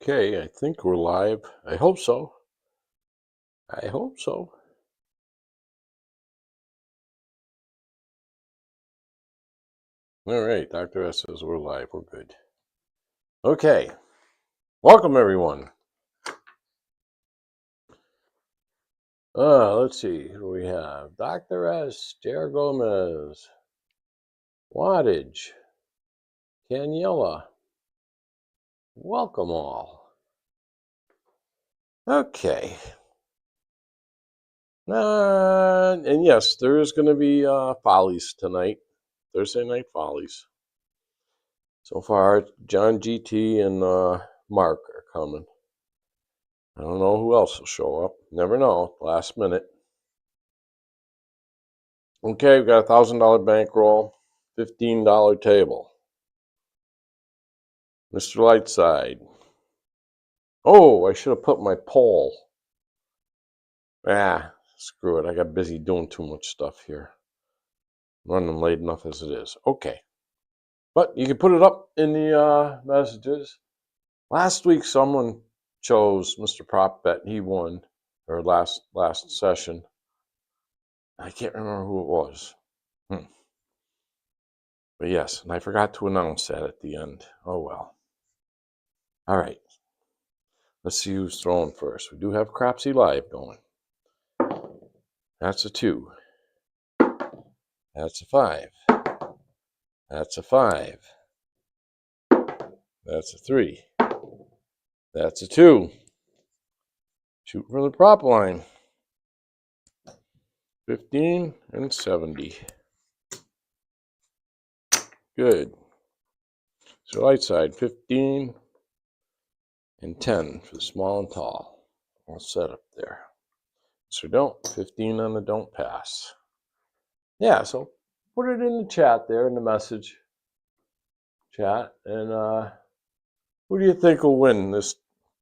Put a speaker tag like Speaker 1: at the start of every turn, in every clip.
Speaker 1: Okay, I think we're live. I hope so. I hope so. All right, Dr. S says we're live. We're good. Okay, welcome everyone. Let's see. Who do we have? Dr. S, J.R. Gomez, Wattage, Daniela. Welcome all. Okay. And yes, there is going to be follies tonight. Thursday night follies. So far, John GT and Mark are coming. I don't know who else will show up. Never know. Last minute. Okay, we've got a $1,000 bankroll, $15 table. Mr. Lightside. Oh, I should have put my poll. Screw it. I got busy doing too much stuff here. Running late enough as it is. Okay. But you can put it up in the messages. Last week, someone chose Mr. Prop Bet. He won, or last session. I can't remember who it was. But yes, and I forgot to announce that at the end. Oh well. All right. Let's see who's throwing first. We do have crapsee live going. That's a 2. That's a 5. That's a 5. That's a 3. That's a 2. Shoot for the prop line. 15 and 70. Good. So light side, 15 and 10 for the small and tall. All set up there. So don't. 15 on the don't pass. Yeah, so put it in the chat there, in the message chat. And who do you think will win the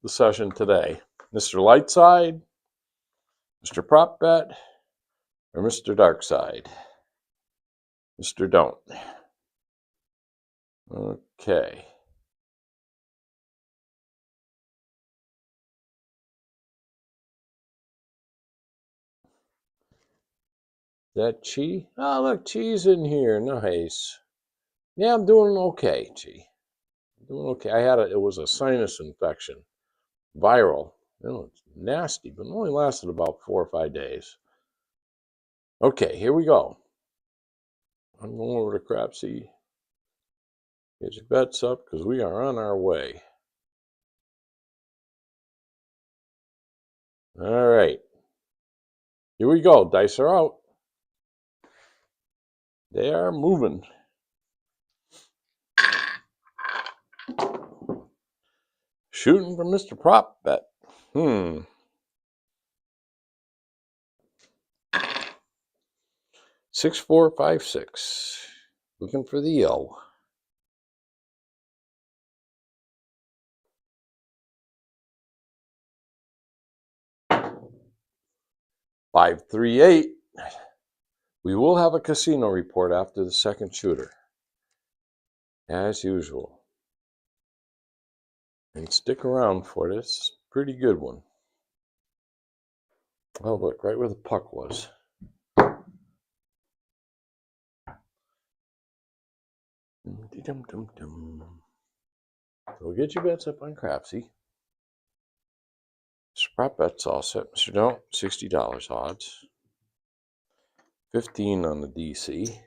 Speaker 1: session today? Mr. Lightside, Mr. Prop Bet, or Mr. Darkside? Mr. Don't. Okay. That Chi? Oh, look, Chi's in here. Nice. Yeah, I'm doing okay, Chi. I'm doing okay. It was a sinus infection. Viral. It's nasty, but it only lasted about 4 or 5 days. Okay, here we go. I'm going over to crapsee. Get your bets up because we are on our way. All right. Here we go. Dice are out. They are moving. Shooting for Mr. Prop Bet. 6456. Looking for the O. 538. We will have a casino report after the second shooter, as usual. And stick around for this pretty good one. Oh, look, right where the puck was. So get your bets up on crapsee. Prop bet's all set. Mr. Don't, $60 odds. 15 on the DC.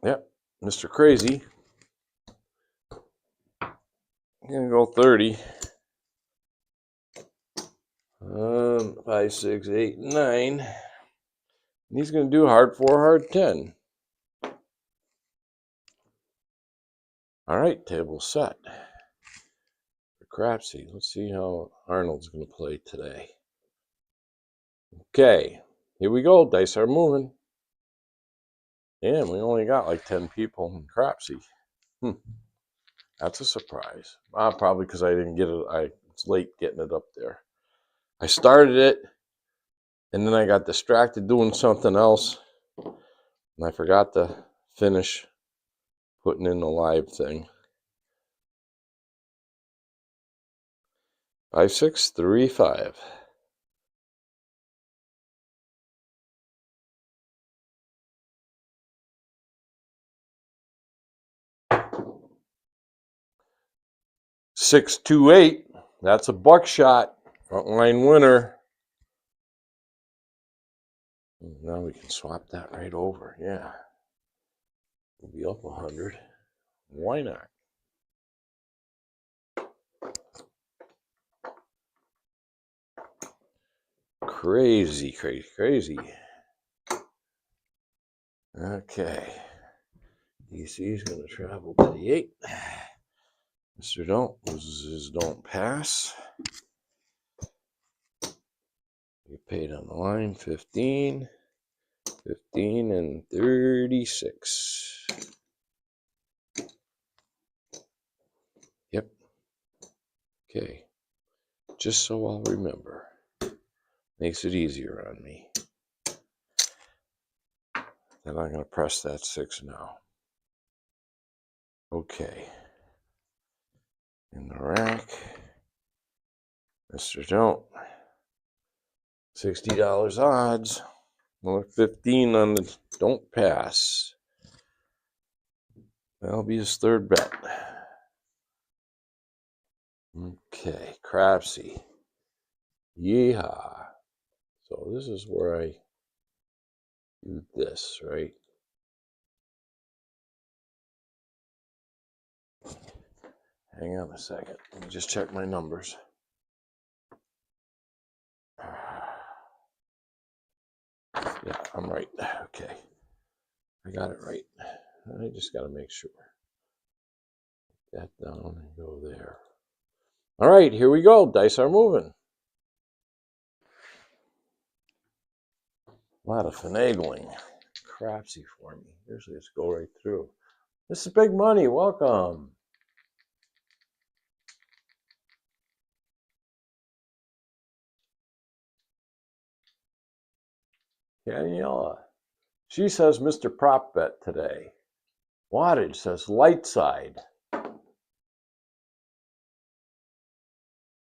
Speaker 1: Yep, Mr. Crazy. I'm gonna go 30. 5, 6, 8, 9. And he's gonna do hard 4, hard 10. All right, table set. For crapsee, let's see how Arnold's gonna play today. Okay, here we go. Dice are moving. And we only got like 10 people in crapsee. That's a surprise. Probably because I didn't get it. It's late getting it up there. I started it, and then I got distracted doing something else, and I forgot to finish putting in the live thing. 5635. $628. That's a buckshot. Frontline winner. Now we can swap that right over. Yeah. We'll be up 100. Why not? Crazy, crazy, crazy. Okay. DC is going to travel to the 8. Mr. Don't loses his don't pass. You paid on the line 15, 15, and 36. Yep. Okay. Just so I'll remember. Makes it easier on me. Then I'm going to press that 6 now. Okay. In the rack. Mr. Don't. $60 odds. Another 15 on the don't pass. That'll be his third bet. Okay, crapsee. Yeehaw. So this is where I do this, right? Hang on a second. Let me just check my numbers. Yeah, I'm right. Okay. I got it right. I just got to make sure. That down and go there. All right, here we go. Dice are moving. A lot of finagling. Crapsey for me. Usually just go right through. This is big money. Welcome. Daniela. She says Mr. Prop Bet today. Wattage says light side.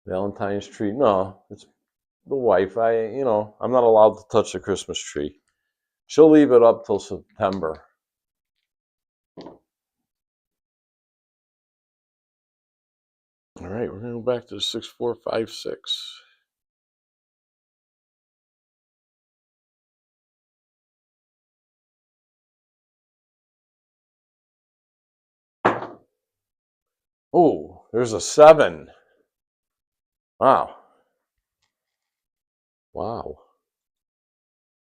Speaker 1: Valentine's tree. No, it's the wife. I'm not allowed to touch the Christmas tree. She'll leave it up till September. All right, we're going to go back to the 6456. Oh, there's a 7. Wow. Wow.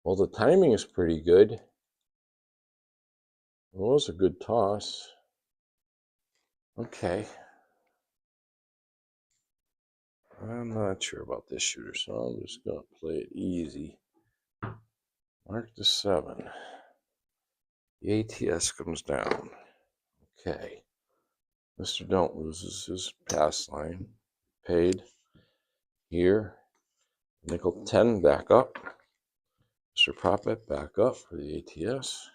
Speaker 1: Well, the timing is pretty good. It was a good toss. Okay. I'm not sure about this shooter, so I'm just going to play it easy. Mark the 7. The ATS comes down. Okay. Mr. Don't loses his pass line. Paid. Here. Nickel 10 back up. Mr. Prop Bet back up for the ATS.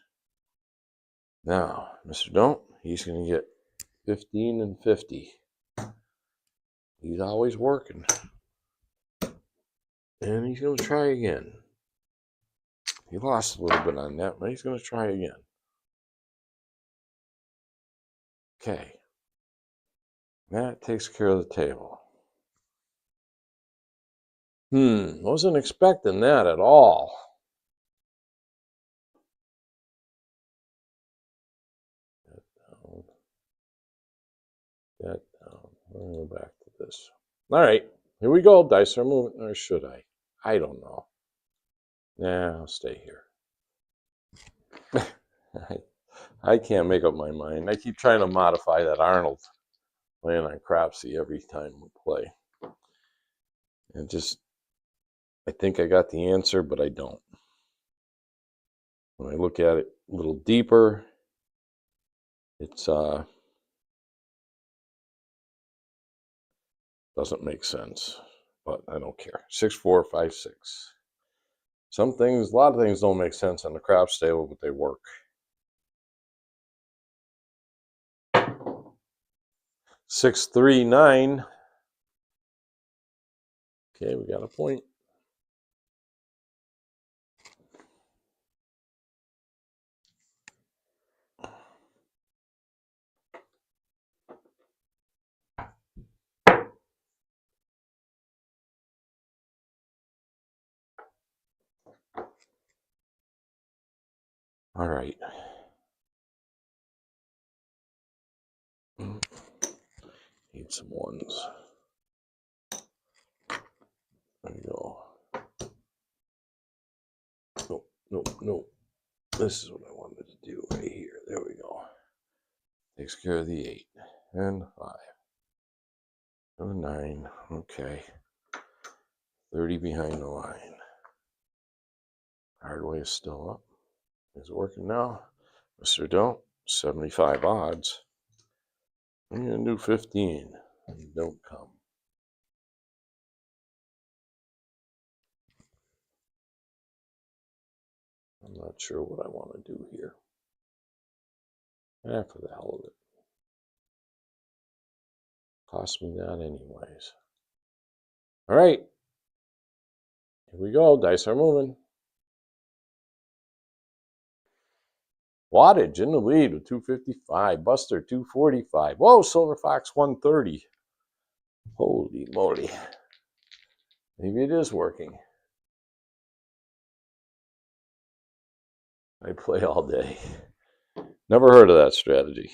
Speaker 1: Now, Mr. Don't, he's going to get 15 and 50. He's always working. And he's going to try again. He lost a little bit on that, but he's going to try again. Okay. That takes care of the table. Wasn't expecting that at all. That down. We're going to go back to this. All right. Here we go. Dice are moving. Or should I? I don't know. Nah, I'll stay here. I can't make up my mind. I keep trying to modify that Arnold playing on crapsee every time we play. And I think I got the answer, but I don't. When I look at it a little deeper, it's doesn't make sense, but I don't care. 6456. A lot of things don't make sense on the craps table, but they work. 639. Okay, we got a point. All right. Need some ones. There we go. Nope, nope, nope. This is what I wanted to do right here. There we go. Takes care of the 8 and 5. And 9. Okay. 30 behind the line. Hard way is still up. Is it working now? Mr. Don't. 75 odds. I'm going to do 15. And don't come. I'm not sure what I want to do here. For the hell of it. Cost me that anyways. All right. Here we go. Dice are moving. Wattage in the lead with 255. Buster 245. Whoa, Silver Fox 130. Holy moly. Maybe it is working. I play all day. Never heard of that strategy.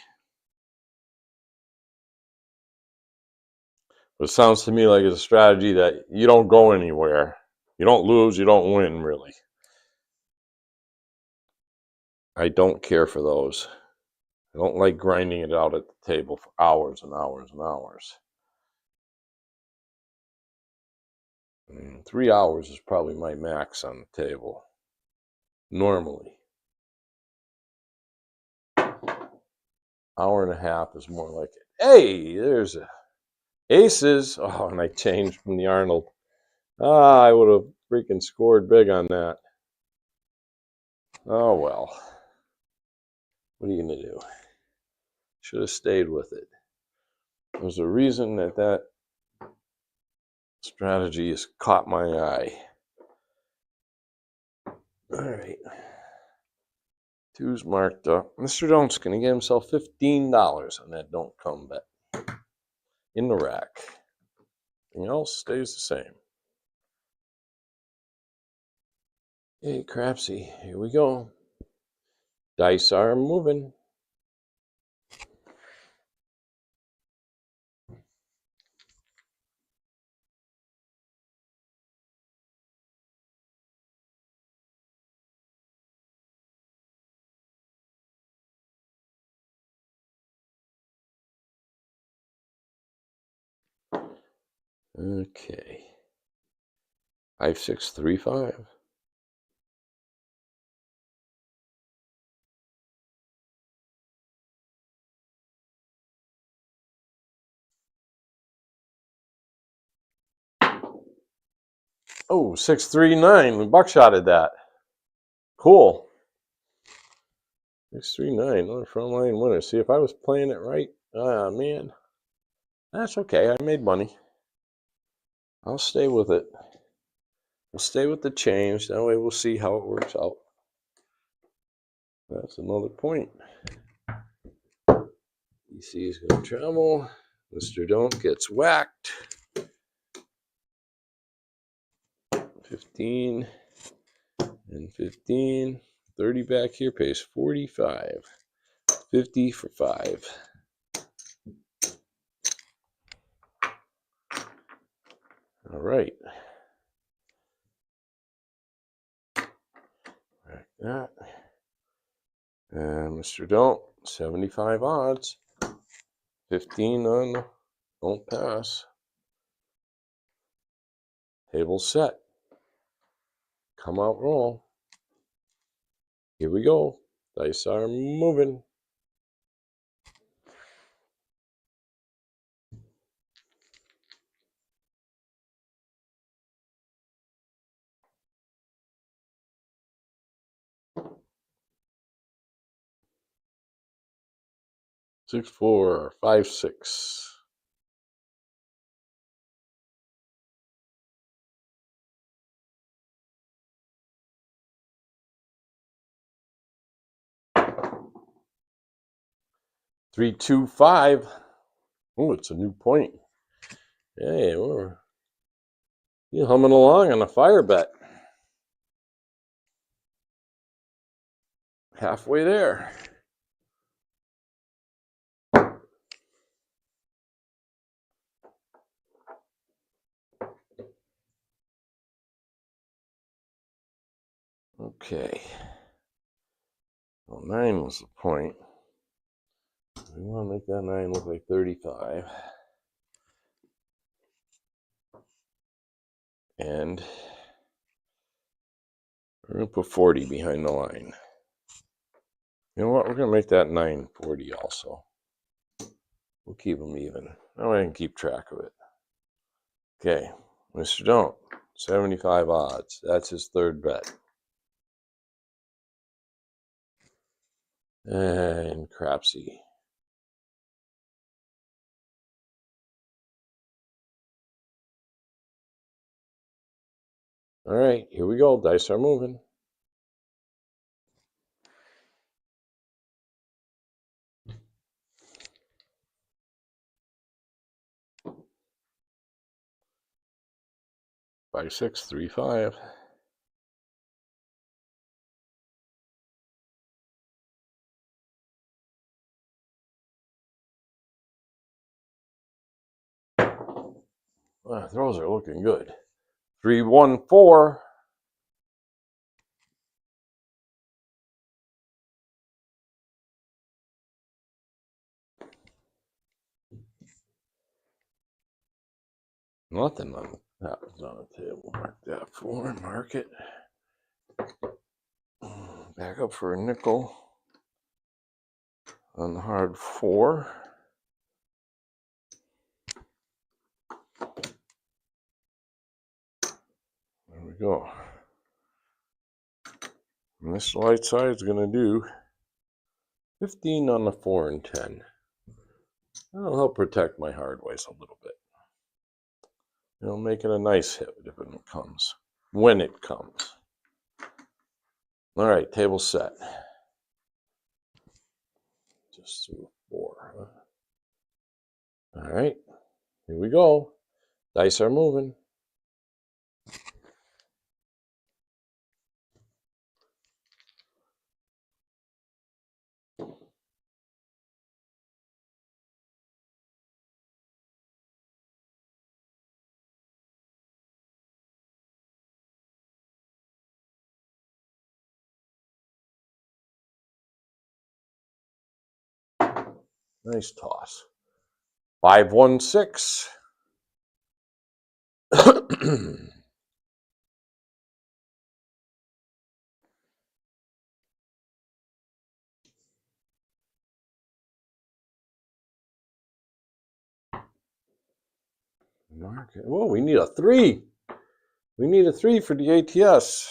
Speaker 1: But it sounds to me like it's a strategy that you don't go anywhere. You don't lose, you don't win, really. I don't care for those. I don't like grinding it out at the table for hours and hours and hours. 3 hours is probably my max on the table. Normally. Hour and a half is more like it. Hey, there's aces. Oh, and I changed from the Arnold. I would have freaking scored big on that. Oh, well. What are you going to do? Should have stayed with it. There's a reason that strategy has caught my eye. All right. 2's marked up. Mr. Don't's going to get himself $15 on that don't come bet. In the rack. Everything else stays the same. Hey, crapsee. Here we go. Dice are moving. Okay. 5635. Oh, 639. We buckshotted that. Cool. 639. Another frontline winner. See, if I was playing it right, man, that's okay. I made money. I'll stay with it. We'll stay with the change. That way we'll see how it works out. That's another point. DC is going to travel. Mr. Don't gets whacked. 15 and 15. 30 back here pays 45. 50 for 5. All right. Back that. And Mr. Don't, 75 odds. 15 on don't pass. Table set. Come out roll. Here we go. Dice are moving. Six, 4, 5, 6. 325. Oh, it's a new point. Hey, you're humming along on a fire bet. Halfway there. Okay. Well, 9 was the point. We want to make that 9 look like 35. And we're going to put 40 behind the line. You know what? We're going to make that 9 40 also. We'll keep them even. Now I can keep track of it. Okay. Mr. Don't. 75 odds. That's his third bet. And crapsee. All right, here we go. Dice are moving. Five, 6, 3, 5. Throws are looking good. 3, 1, 4. Nothing on that was on the table. Mark that 4. Mark it. Back up for a nickel on the hard 4. There we go. And this light side is going to do 15 on the 4 and 10. That'll help protect my hard ways a little bit. It'll make it a nice hit if it comes. When it comes. All right, table set. Just through 4. Huh? All right, here we go. Dice are moving. Nice toss. 5, 1, 6. Market. Whoa, we need a 3. We need a 3 for the ATS.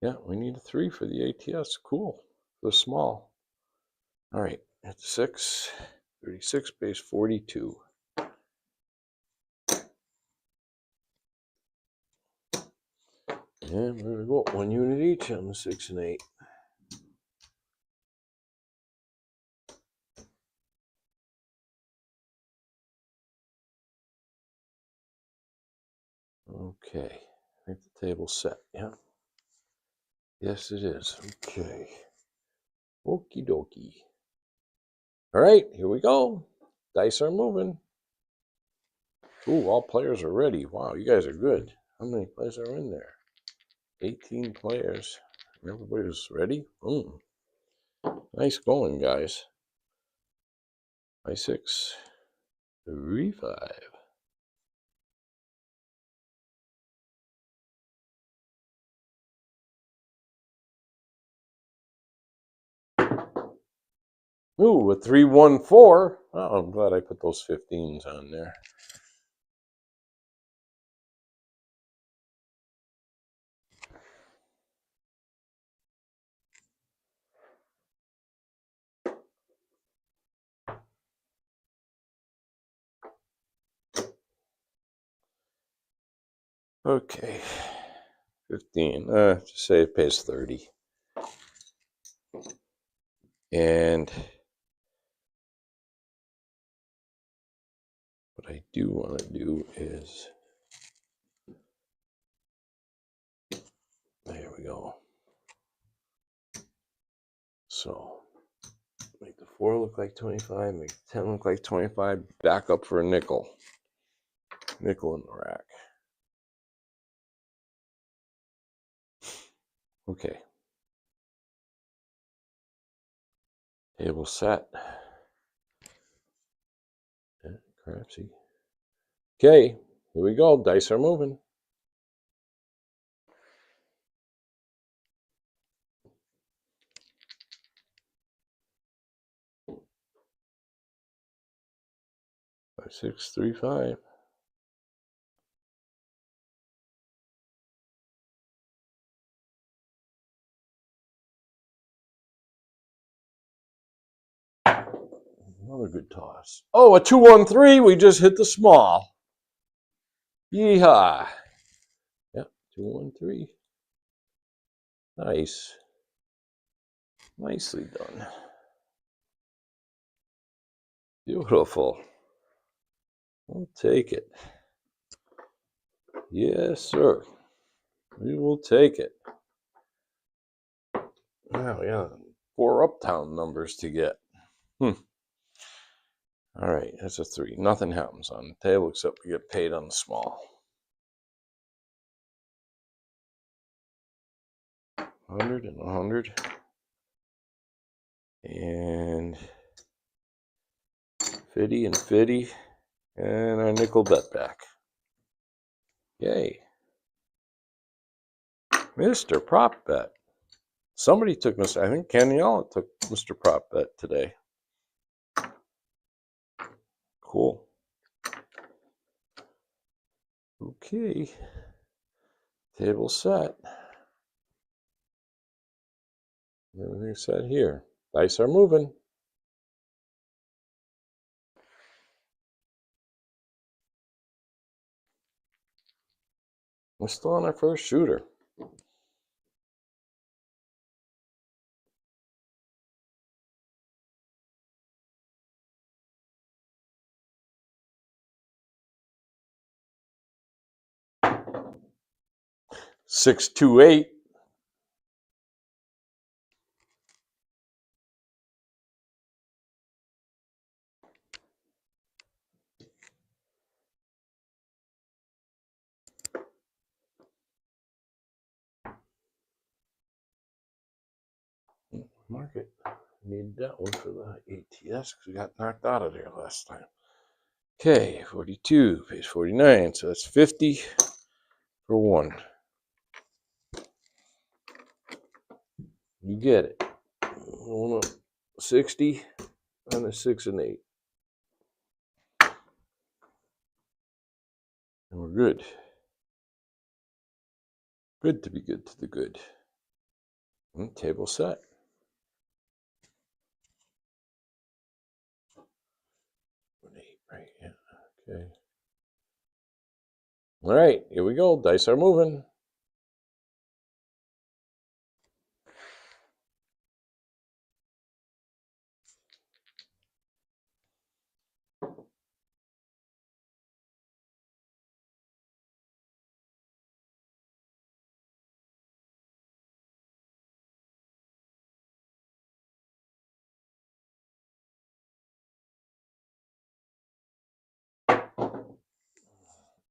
Speaker 1: Yeah, we need a 3 for the ATS. Cool. For the small. All right, at 6. 36 base 42. And we're going to go 1 unit each on the 6 and 8. Okay, I think the table's set. Yeah. Yes, it is. Okay. Okie dokie. All right, here we go. Dice are moving. Ooh, all players are ready. Wow, you guys are good. How many players are in there? 18 players. Everybody's ready. Boom. Nice going, guys. 5, 6, 3, 5. Ooh, a 3, 1, 4. Oh, I'm glad I put those 15s on there. Okay. 15. Just say it pays 30. And what I do want to do is, there we go. So make the 4 look like 25, make the 10 look like 25, back up for a nickel. Nickel in the rack. Okay. Table set. Crapsee. Okay, here we go. Dice are moving. Five, 6, 3, 5. Another good toss. Oh, a 2, 1, 3. We just hit the small. Yeehaw. Yep, 2, 1, 3. Nice. Nicely done. Beautiful. I'll take it. Yes, sir. We will take it. Wow, yeah. 4 uptown numbers to get. All right, that's a 3. Nothing happens on the table except we get paid on the small. 100 and 100. And 50 and 50. And our nickel bet back. Yay. Mr. Prop Bet. Somebody took Mr. I think Danielle took Mr. Prop Bet today. Cool. Okay. Table set. Everything's set here. Dice are moving. We're still on our first shooter. Six, 2, 8. Market. Need that one for the ATS because we got knocked out of there last time. Okay, 42 pays 49, so that's 50 for 1. You get it. 60 and a 6 and 8. And we're good. Good to be good to the good. And table set. An 8, right? Yeah. Okay. All right, here we go. Dice are moving.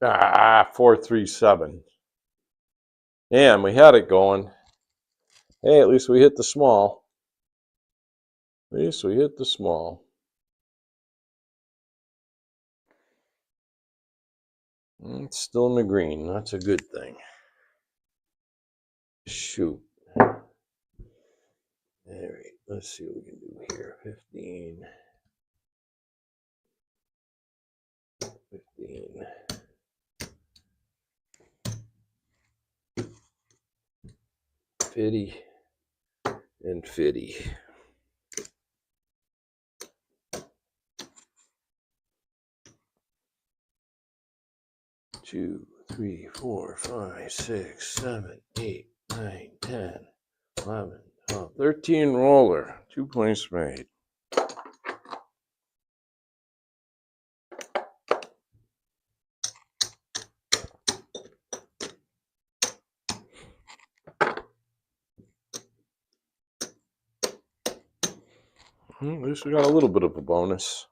Speaker 1: Ah, 4, 3, 7. And we had it going. Hey, at least we hit the small. At least we hit the small. It's still in the green. That's a good thing. Shoot. All right, let's see what we can do here. 15. 15. 50 and 50. 2, 3, 4, 5, 6, 7, 8, 9, 10, 11, 12, 13 roller. 2 points made. At least we got a little bit of a bonus.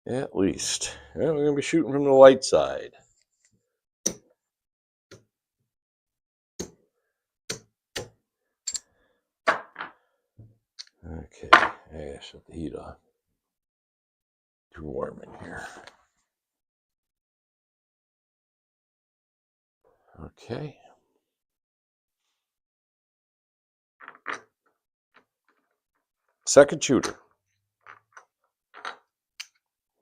Speaker 1: At least. Yeah, we're going to be shooting from the light side. Okay, yeah, shut the heat off. Too warm in here. Okay. Second shooter.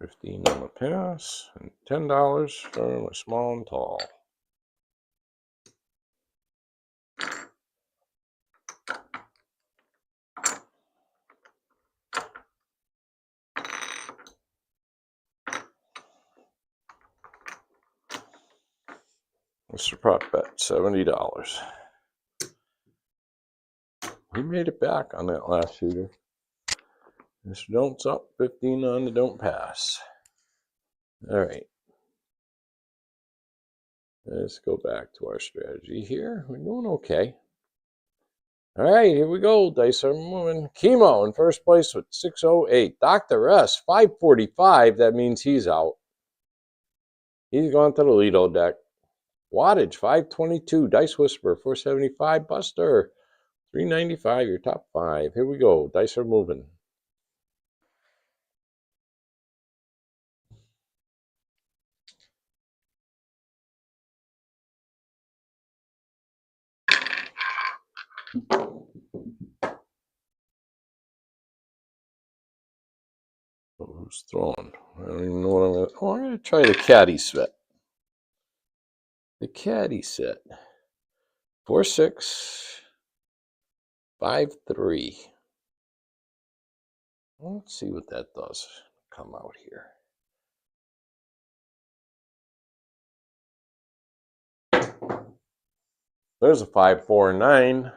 Speaker 1: 15 on the pass and $10 for my small and tall. Mr. Prop Bet, $70. He made it back on that last shooter. Mr. Don't's up, 15 on the don't pass. All right. Let's go back to our strategy here. We're doing okay. All right, here we go. Dice are moving. Chemo in first place with 608. Dr. S, 545. That means he's out. He's gone to the Lido deck. Wattage, 522. Dice Whisperer, 475. Buster, 395. Your top 5. Here we go. Dice are moving. Oh, who's throwing? I don't even know what I'm going to... Oh, I'm going to try the caddy set. The caddy set. 4, 6, 5, 3. Well, let's see what that does. Come out here. There's a 5, 4, 9.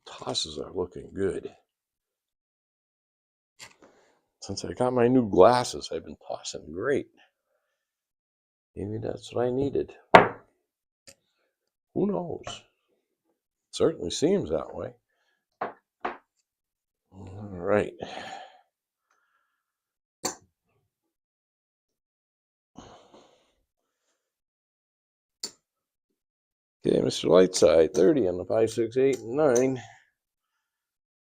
Speaker 1: Tosses are looking good. Since I got my new glasses, I've been tossing great. Maybe that's what I needed. Who knows? Certainly seems that way. All right. Okay, Mr. Lightside, 30 on the 5, 6, 8, and 9.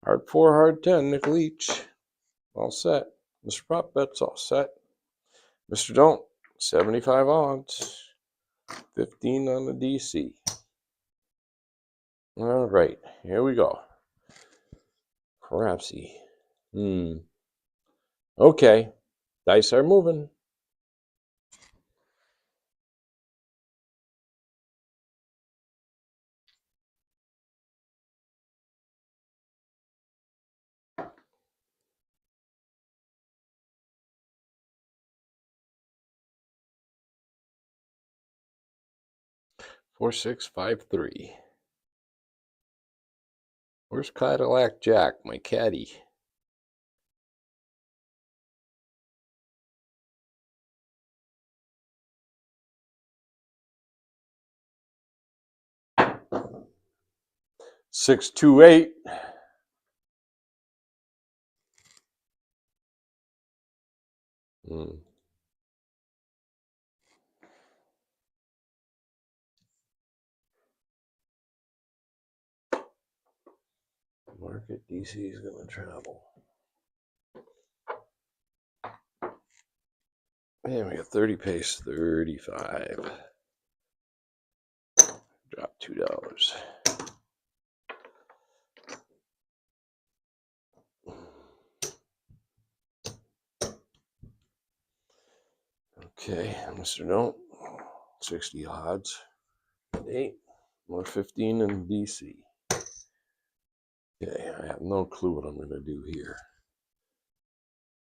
Speaker 1: Hard 4, hard 10, nickel each. All set. Mr. Prop Bet's all set. Mr. Don't, 75 odds. 15 on the DC. All right, here we go. Crapsee. Okay, dice are moving. Four, 6, 5, 3. Where's Cadillac Jack, my caddy? Six, 2, 8. Market DC is going to travel. And we got 30 pace, 35. Drop $2. Okay, Mr. Don't, 60 odds. 8, more 15 in DC. Okay, I have no clue what I'm going to do here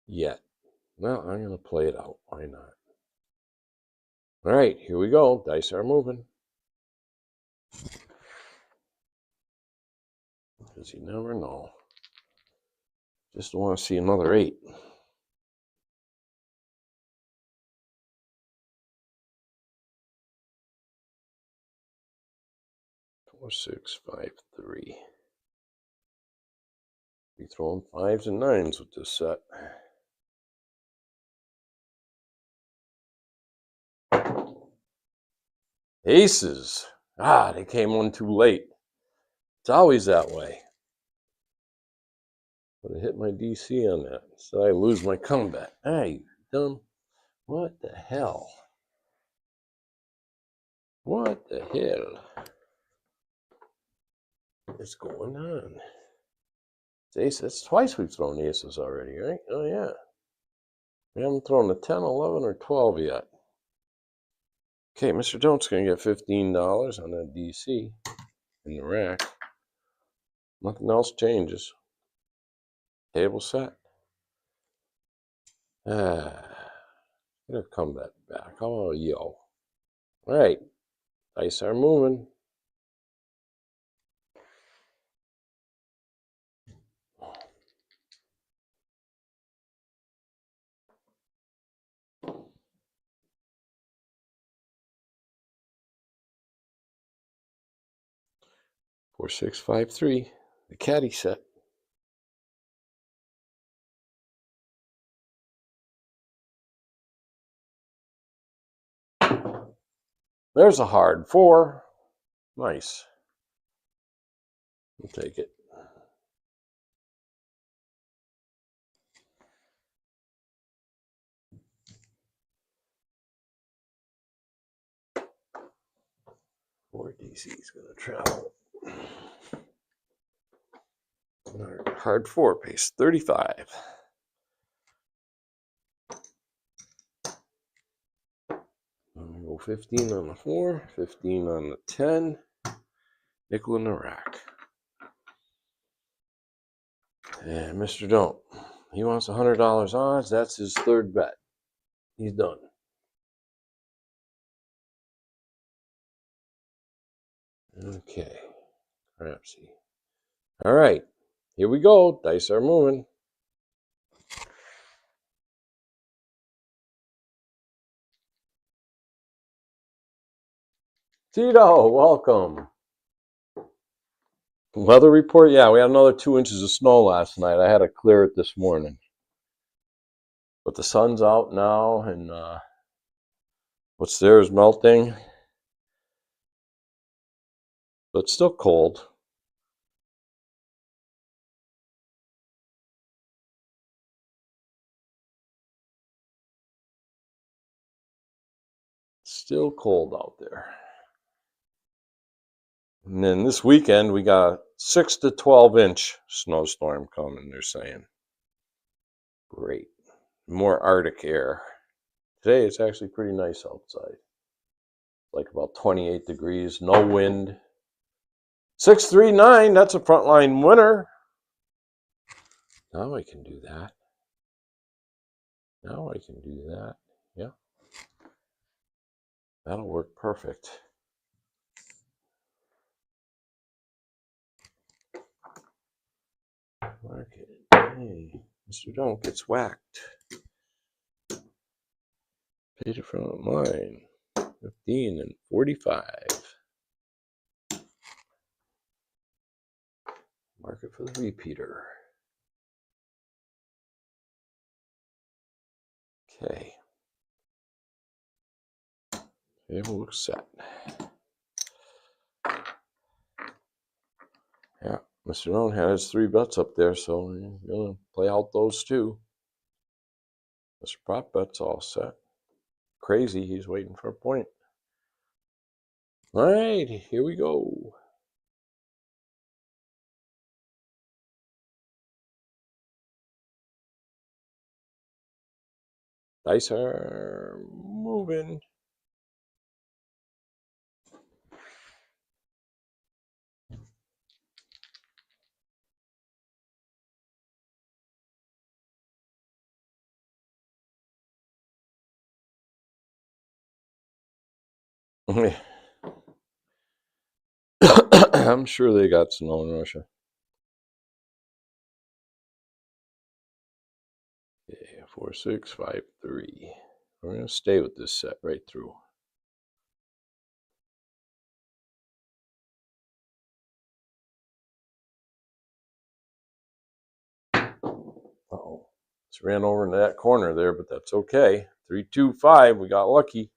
Speaker 1: yet. Well, I'm going to play it out. Why not? All right, here we go. Dice are moving. Because you never know. Just want to see another 8. 4, 6, 5, 3. Be throwing 5s and 9s with this set. Aces. Ah, they came one too late. It's always that way. But I hit my DC on that, so I lose my comeback. Hey, dumb. What the hell? What the hell is going on? It's ace. That's twice we've thrown aces already, right? Oh, yeah. We haven't thrown a 10, 11, or 12 yet. Okay, Mr. Dont's going to get $15 on that DC in the rack. Nothing else changes. Table set. Ah, get a comeback back. Oh, yo. All right. Dice are moving. Four, 6, 5, 3. The caddy set. There's a hard 4. Nice. We'll take it. Four DC is going to travel. Hard 4 pays 35. Go 15 on the 4, 15 on the 10, nickel in the rack. And Mr. Don't, he wants $100 odds. That's his third bet. He's done. Okay, crapsee. All right, here we go. Dice are moving. Tito, welcome. Weather report? Yeah, we had another 2 inches of snow last night. I had to clear it this morning. But the sun's out now, and what's there is melting. But it's still cold. Still cold out there. And then this weekend, we got a 6 to 12-inch snowstorm coming, they're saying. Great. More Arctic air. Today, it's actually pretty nice outside. Like about 28 degrees, no wind. 639, that's a frontline winner. Now I can do that. Now I can do that. Yeah. That'll work perfect. Market. Hey, Mr. Don't gets whacked. Paid it front line. 15 and 45. Market for the repeater. Okay. Table looks set. Yeah, Mr. Roan has 3 bets up there, so he's going to play out those 2. Mr. Prop bet's all set. Crazy, he's waiting for a point. All right, here we go. Dice are moving. I'm sure they got snow in Russia. Okay, 4, 6, 5, 3. We're going to stay with this set right through. Uh-oh. Just ran over into that corner there, but that's okay. 3, 2, 5. We got lucky.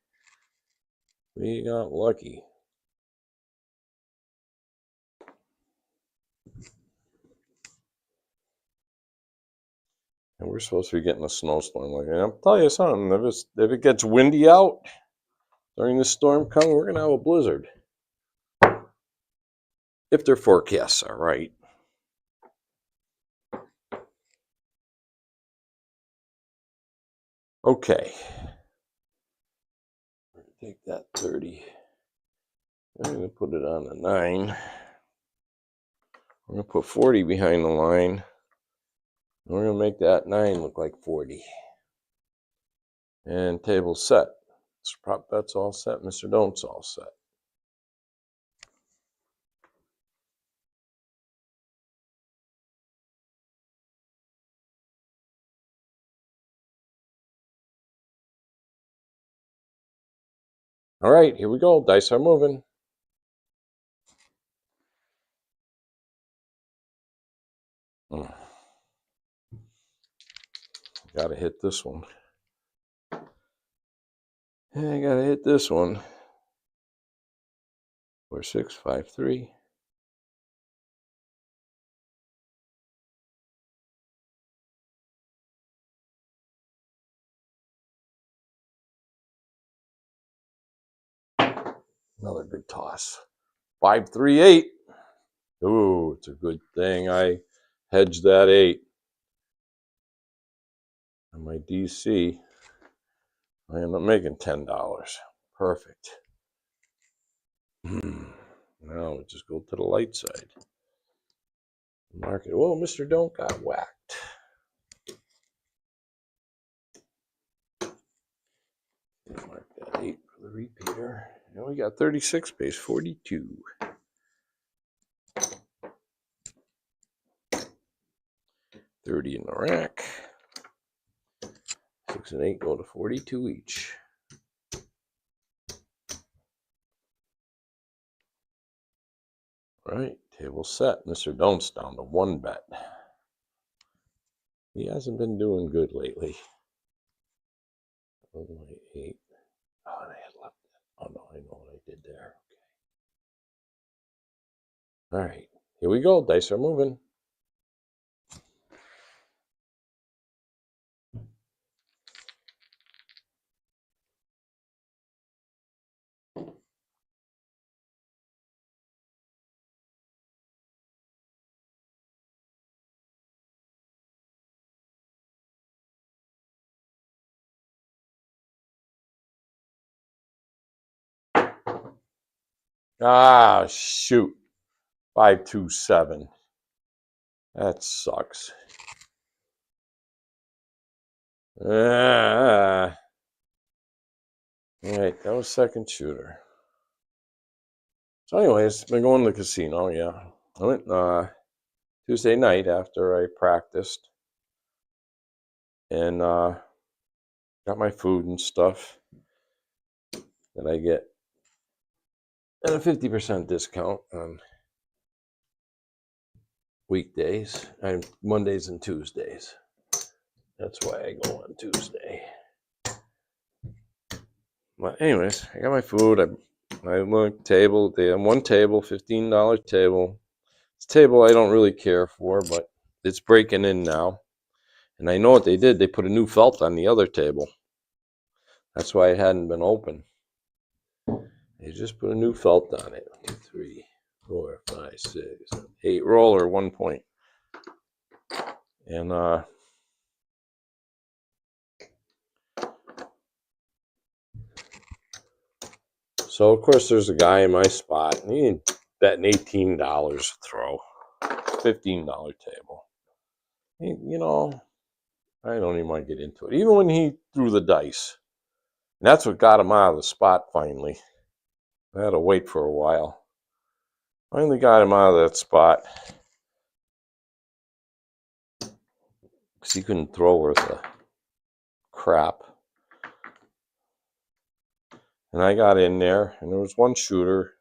Speaker 1: We got lucky. And we're supposed to be getting a snowstorm. Like, and I'll tell you something, if it gets windy out during this storm coming, we're going to have a blizzard. If their forecasts are right. Okay. We're going to take that 30. I'm going to put it on the 9. We're going to put 40 behind the line. We're going to make that 9 look like 40. And table set. Prop bet's all set. Mr. Don't's all set. All right, here we go. Dice are moving. Gotta hit this one. I gotta hit this one. 4, 6, 5, 3. Another good toss. 5, 3, 8. Ooh, it's a good thing I hedged that 8 on my DC. I end up making $10. Perfect. Now we just go to the light side. Market. Well, Mr. Don't got whacked. Mark that 8 for the repeater. And we got 36 base 42. 30 in the rack. 6 and 8 go to 42 each. All right, table set. Mr. Don't's down to 1 bet. He hasn't been doing good lately. 8. Oh, and I had left that. Oh no, I know what I did there. Okay. All right, here we go. Dice are moving. Ah, shoot. 5, 2, 7. That sucks. All right, that was second shooter. So anyways, been going to the casino, yeah. I went Tuesday night after I practiced. And got my food and stuff that I get at a 50% discount on weekdays, and Mondays and Tuesdays. That's why I go on Tuesday. But anyways, I got my food. I look table. They have one table, $15 table. It's a table I don't really care for, but it's breaking in now. And I know what they did. They put a new felt on the other table. That's why it hadn't been open. They just put a new felt on it. 1, 2, 3, 4, 5, 6, 7, 8 roller, 1 point. And so of course there's a guy in my spot, and he betting $18 a throw, $15 table. You know, I don't even want to get into it. Even when he threw the dice, and that's what got him out of the spot finally. I had to wait for a while. Finally got him out of that spot because he couldn't throw worth a crap. And I got in there, and there was one shooter.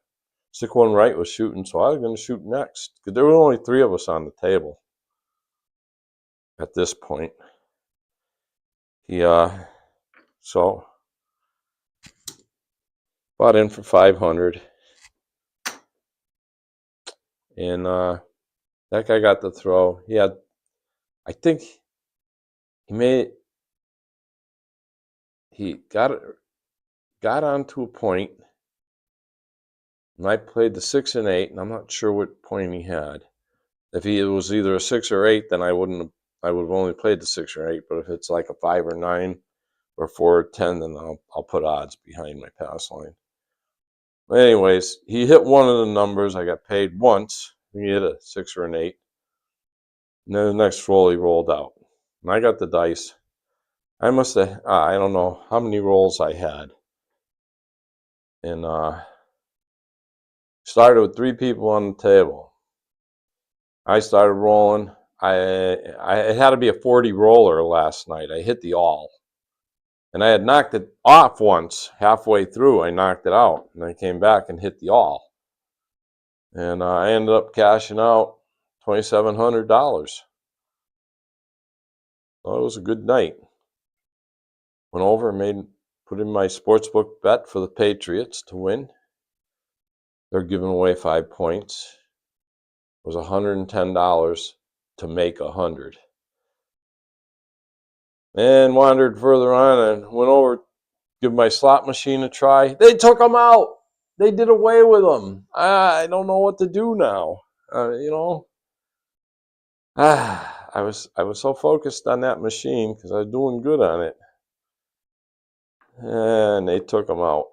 Speaker 1: Stick One Right was shooting, so I was going to shoot next. Because there were only 3 of us on the table at this point. So bought in for 500, and that guy got the throw. He had, I think, he got onto a point, and I played the 6 and 8, and I'm not sure what point he had. If it was either a 6 or 8, then I would have only played the 6 or 8. But if it's like a 5 or 9 or 4 or 10, then I'll put odds behind my pass line. But anyways, he hit one of the numbers. I got paid once. He hit a 6 or an 8. And then the next roll he rolled out. And I got the dice. I must have, I don't know how many rolls I had. And started with 3 people on the table. I started rolling. It had to be a 40 roller last night. I hit the all. And I had knocked it off once. Halfway through, I knocked it out. And I came back and hit the all. And I ended up cashing out $2,700. So it was a good night. Went over and put in my sportsbook bet for the Patriots to win. They're giving away 5 points. It was $110 to make 100. And wandered further on and went over to give my slot machine a try. They took them out. They did away with them. I don't know what to do now. I was so focused on that machine because I was doing good on it. And they took them out.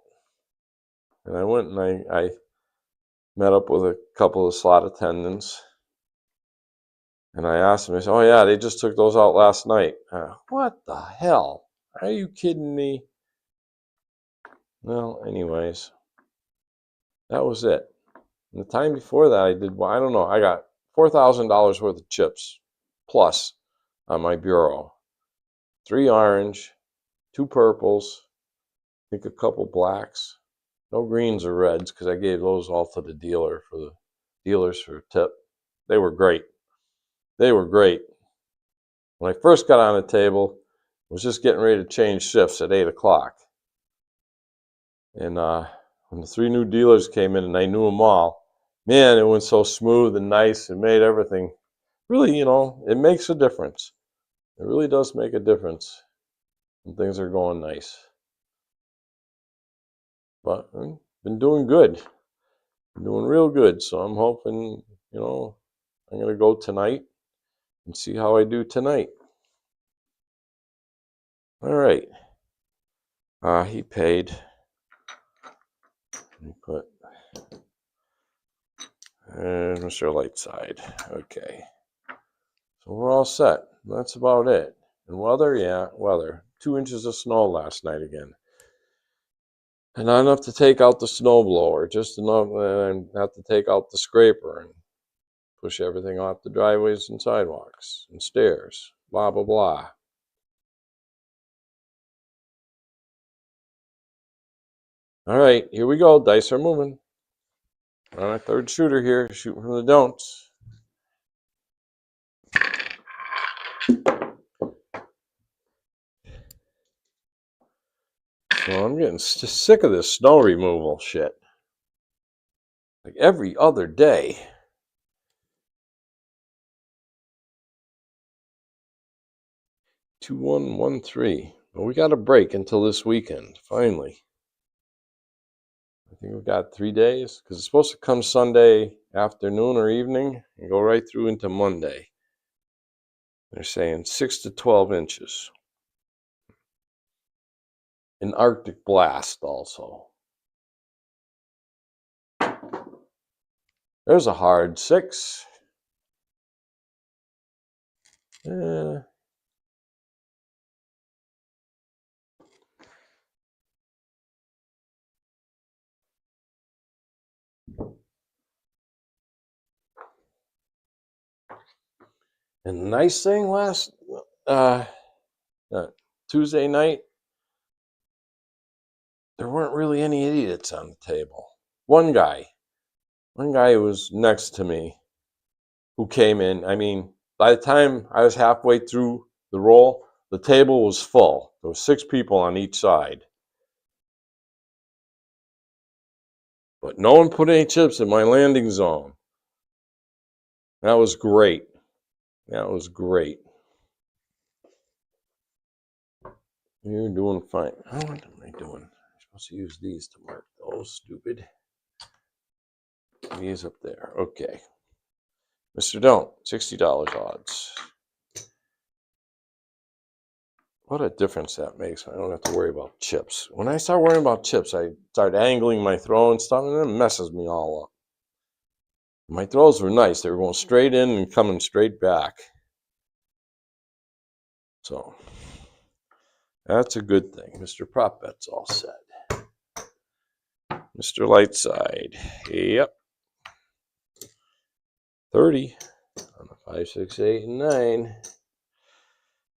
Speaker 1: And I went and I met up with a couple of slot attendants. And I asked them, I said, oh yeah, they just took those out last night. What the hell? Are you kidding me? Well, anyways, that was it. And the time before that, I don't know, I got $4,000 worth of chips plus on my bureau. 3 orange, 2 purples, I think a couple blacks. No greens or reds because I gave those all to the dealers for a tip. They were great. They were great. When I first got on the table, I was just getting ready to change shifts at 8 o'clock. And when the 3 new dealers came in and I knew them all, man, it went so smooth and nice. It made everything really, it makes a difference. It really does make a difference when things are going nice. But I've been doing good. Been doing real good. So I'm hoping, I'm going to go tonight and see how I do tonight. All right. He paid. Let me put, and Mr. Lightside. Okay. So we're all set. That's about it. And weather, yeah, weather. 2 inches of snow last night again. And not enough to take out the snow blower, just enough and have to take out the scraper and push everything off the driveways and sidewalks and stairs. Blah, blah, blah. All right, here we go. Dice are moving. On our 3rd shooter here, shooting from the don'ts. So I'm getting sick of this snow removal shit. Like every other day. 2113. Well, we got a break until this weekend, finally. I think we've got 3 days because it's supposed to come Sunday afternoon or evening and go right through into Monday. They're saying 6 to 12 inches. An Arctic blast also. There's a hard 6. And the nice thing last Tuesday night, there weren't really any idiots on the table. One guy who was next to me who came in. I mean, by the time I was halfway through the roll, the table was full. There were 6 people on each side. But no one put any chips in my landing zone. That was great. That was great. You're doing fine. Oh, what am I doing? I'm supposed to use these to mark those. Stupid. These up there. Okay. Mr. Don't, $60 odds. What a difference that makes. I don't have to worry about chips. When I start worrying about chips, I start angling my throw and stuff, and it messes me all up. My throws were nice. They were going straight in and coming straight back. So that's a good thing. Mr. Prop Bet's all set. Mr. Lightside. Yep. 30 on the 5, 6, 8, and 9.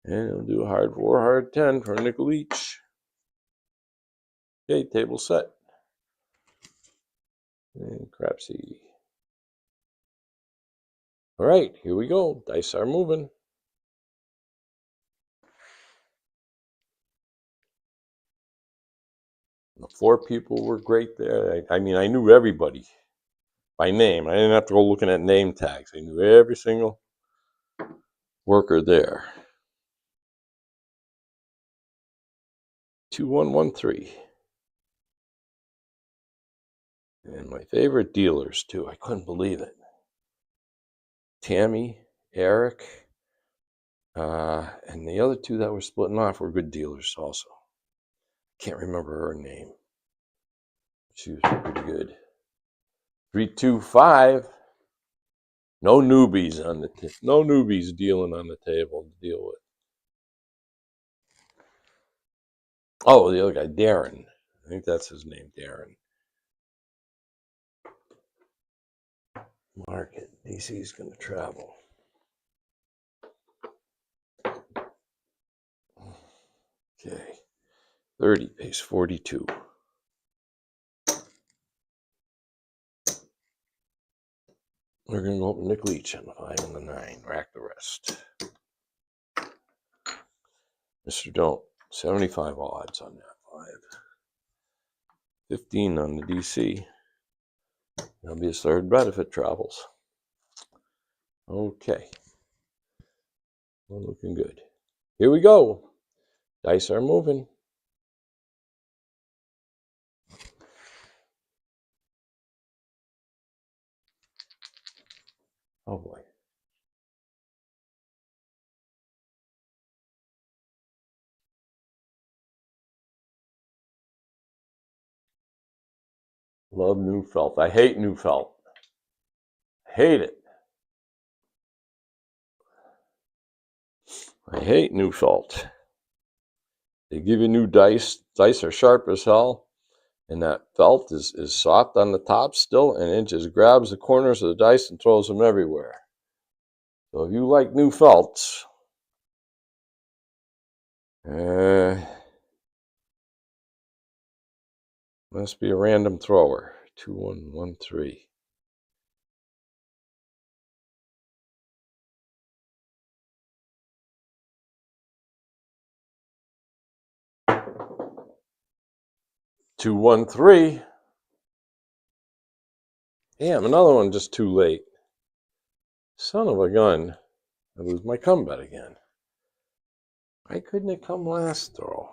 Speaker 1: And we'll do a hard 4, hard 10 for a nickel each. Okay, table set. And crapsee. All right, here we go. Dice are moving. The 4 people were great there. I mean, I knew everybody by name. I didn't have to go looking at name tags. I knew every single worker there. 2113. And my favorite dealers, too. I couldn't believe it. Tammy, Eric, and the other 2 that were splitting off were good dealers also. Can't remember her name. She was pretty good. 325. No newbies on the no newbies dealing on the table to deal with. Oh, the other guy, Darren. I think that's his name, Darren. Market. DC's going to travel. Okay. 30 pays 42. We're going to go up nickel each on the 5 and the 9. Rack the rest. Mr. Don't, 75 odds on that 5. 15 on the DC. That'll be his 3rd bet if it travels. Okay. Well, looking good. Here we go. Dice are moving. Oh boy. Love new felt. I hate new felt. Hate it. I hate new felt. They give you new dice. Dice are sharp as hell. And that felt is soft on the top still. And it just grabs the corners of the dice and throws them everywhere. So if you like new felts, must be a random thrower. 2113. Two, 1, 3. Damn, another one just too late. Son of a gun. I lose my comeback again. Why couldn't it come last throw?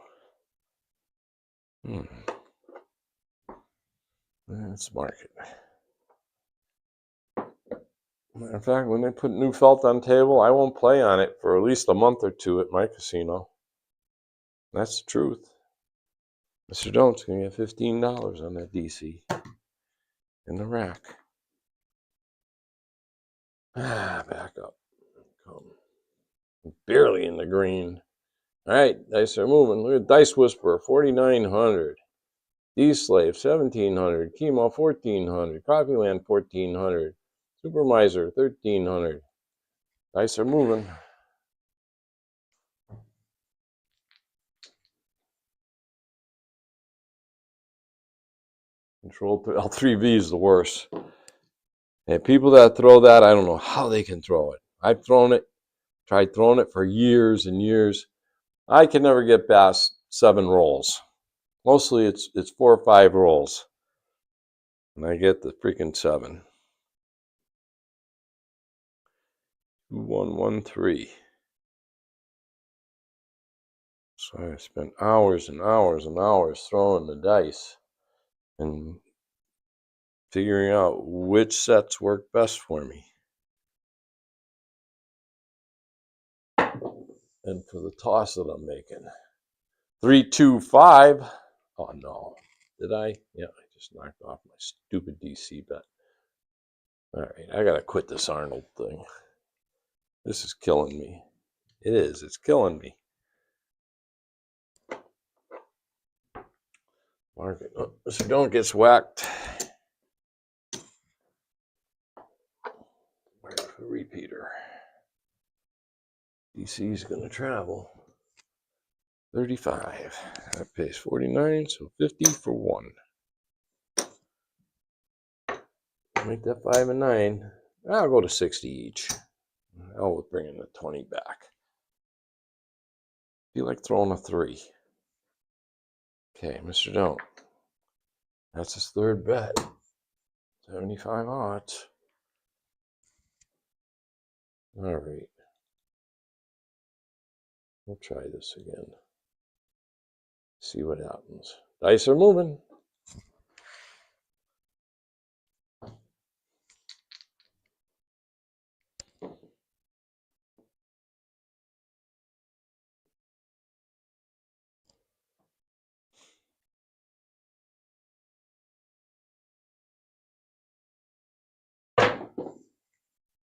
Speaker 1: Let's mark it. Matter of fact, when they put new felt on table, I won't play on it for at least a month or 2 at my casino. That's the truth. Mr. Don't's going to get $15 on that DC in the rack. Back up. Come. Barely in the green. All right, dice are moving. Look at Dice Whisperer, 4,900. D-Slave, 1,700. Chemo, 1,400. Coffeeland, 1,400. Super Miser, 1,300. Dice are moving. Control L3V is the worst. And people that throw that, I don't know how they can throw it. I've thrown it, tried throwing it for years and years. I can never get past 7 rolls. Mostly it's 4 or 5 rolls. And I get the freaking 7. 2113. So I spent hours and hours and hours throwing the dice and figuring out which sets work best for me. And for the toss that I'm making. 3, 2, 5. Oh no. Did I? Yeah, I just knocked off my stupid DC bet. Alright, I gotta quit this Arnold thing. This is killing me. It is, it's killing me. Market. Oh, so don't get whacked. Where's the repeater? DC is going to travel 35. That pays 49, so 50 for 1. Make that 5 and 9. I'll go to 60 each. I'll bring in the 20 back. Feel like throwing a 3. Okay, Mr. Don't. That's his third bet. 75 odds. All right. We'll try this again. See what happens. Dice are moving.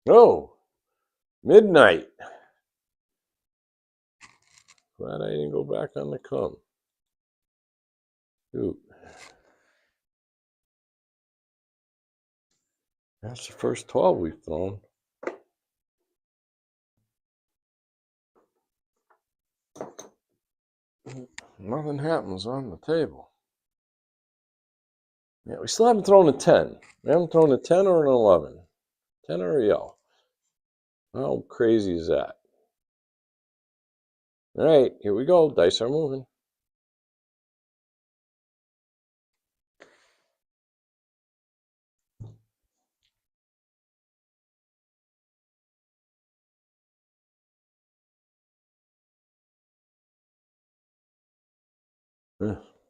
Speaker 1: Oh, midnight. Glad I didn't go back on the come. Shoot. That's the first 12 we've thrown. Nothing happens on the table. Yeah, we still haven't thrown a 10. We haven't thrown a 10 or an 11. 10 or a yell. How crazy is that? All right, here we go. Dice are moving.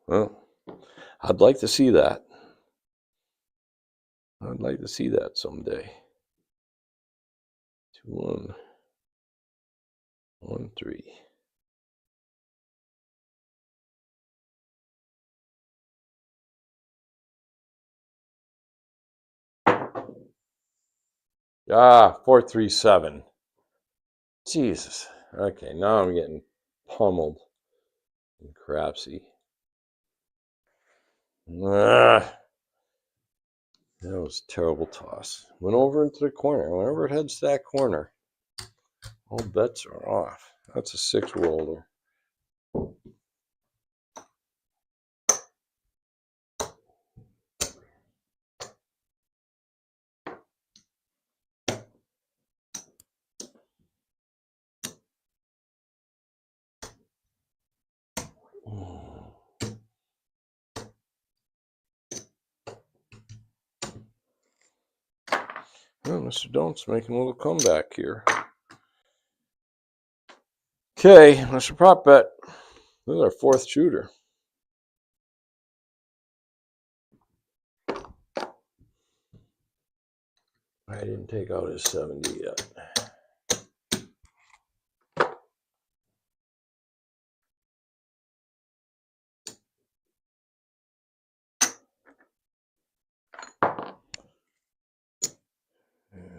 Speaker 1: Well, I'd like to see that. I'd like to see that someday. 2, 1, 1, 3. Ah, 4, 3, 7. Jesus. Okay, now I'm getting pummeled in crapsee. Ah, that was a terrible toss. Went over into the corner. Whenever it heads to that corner, all bets are off. That's a 6 roller. Well, Mr. Don't's making a little comeback here. Okay, Mr. Prop Bet. This is our 4th shooter. I didn't take out his 70 yet.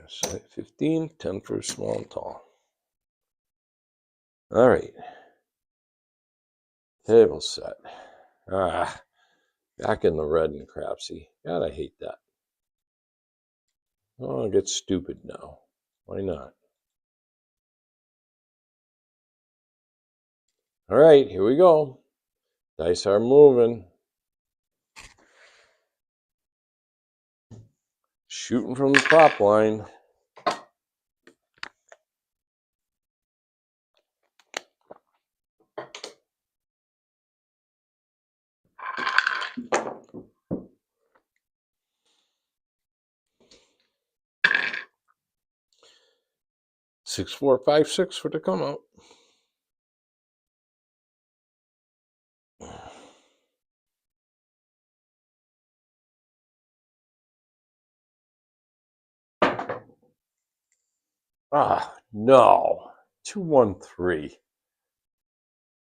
Speaker 1: So 15, 10 for small and tall. All right. Table set. Ah, back in the red and crapsee. God, I hate that. Oh, it gets stupid now. Why not? All right, here we go. Dice are moving. Shooting from the top line. Six, 4, 5, 6 for the come out. Ah, no. 2, 1, 3.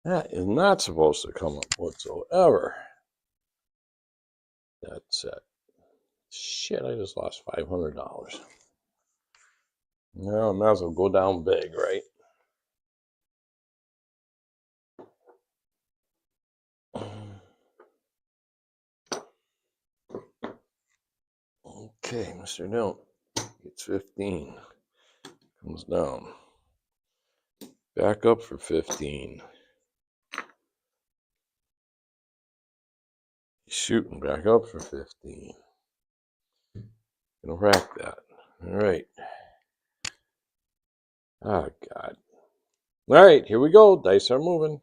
Speaker 1: That is not supposed to come up whatsoever. That's it. Shit, I just lost $500. Now I might as well go down big, right? Okay, Mr. Don't gets 15. Comes down. Back up for 15. He's shooting back up for 15. Gonna rack that. All right. Oh, God. All right, here we go. Dice are moving.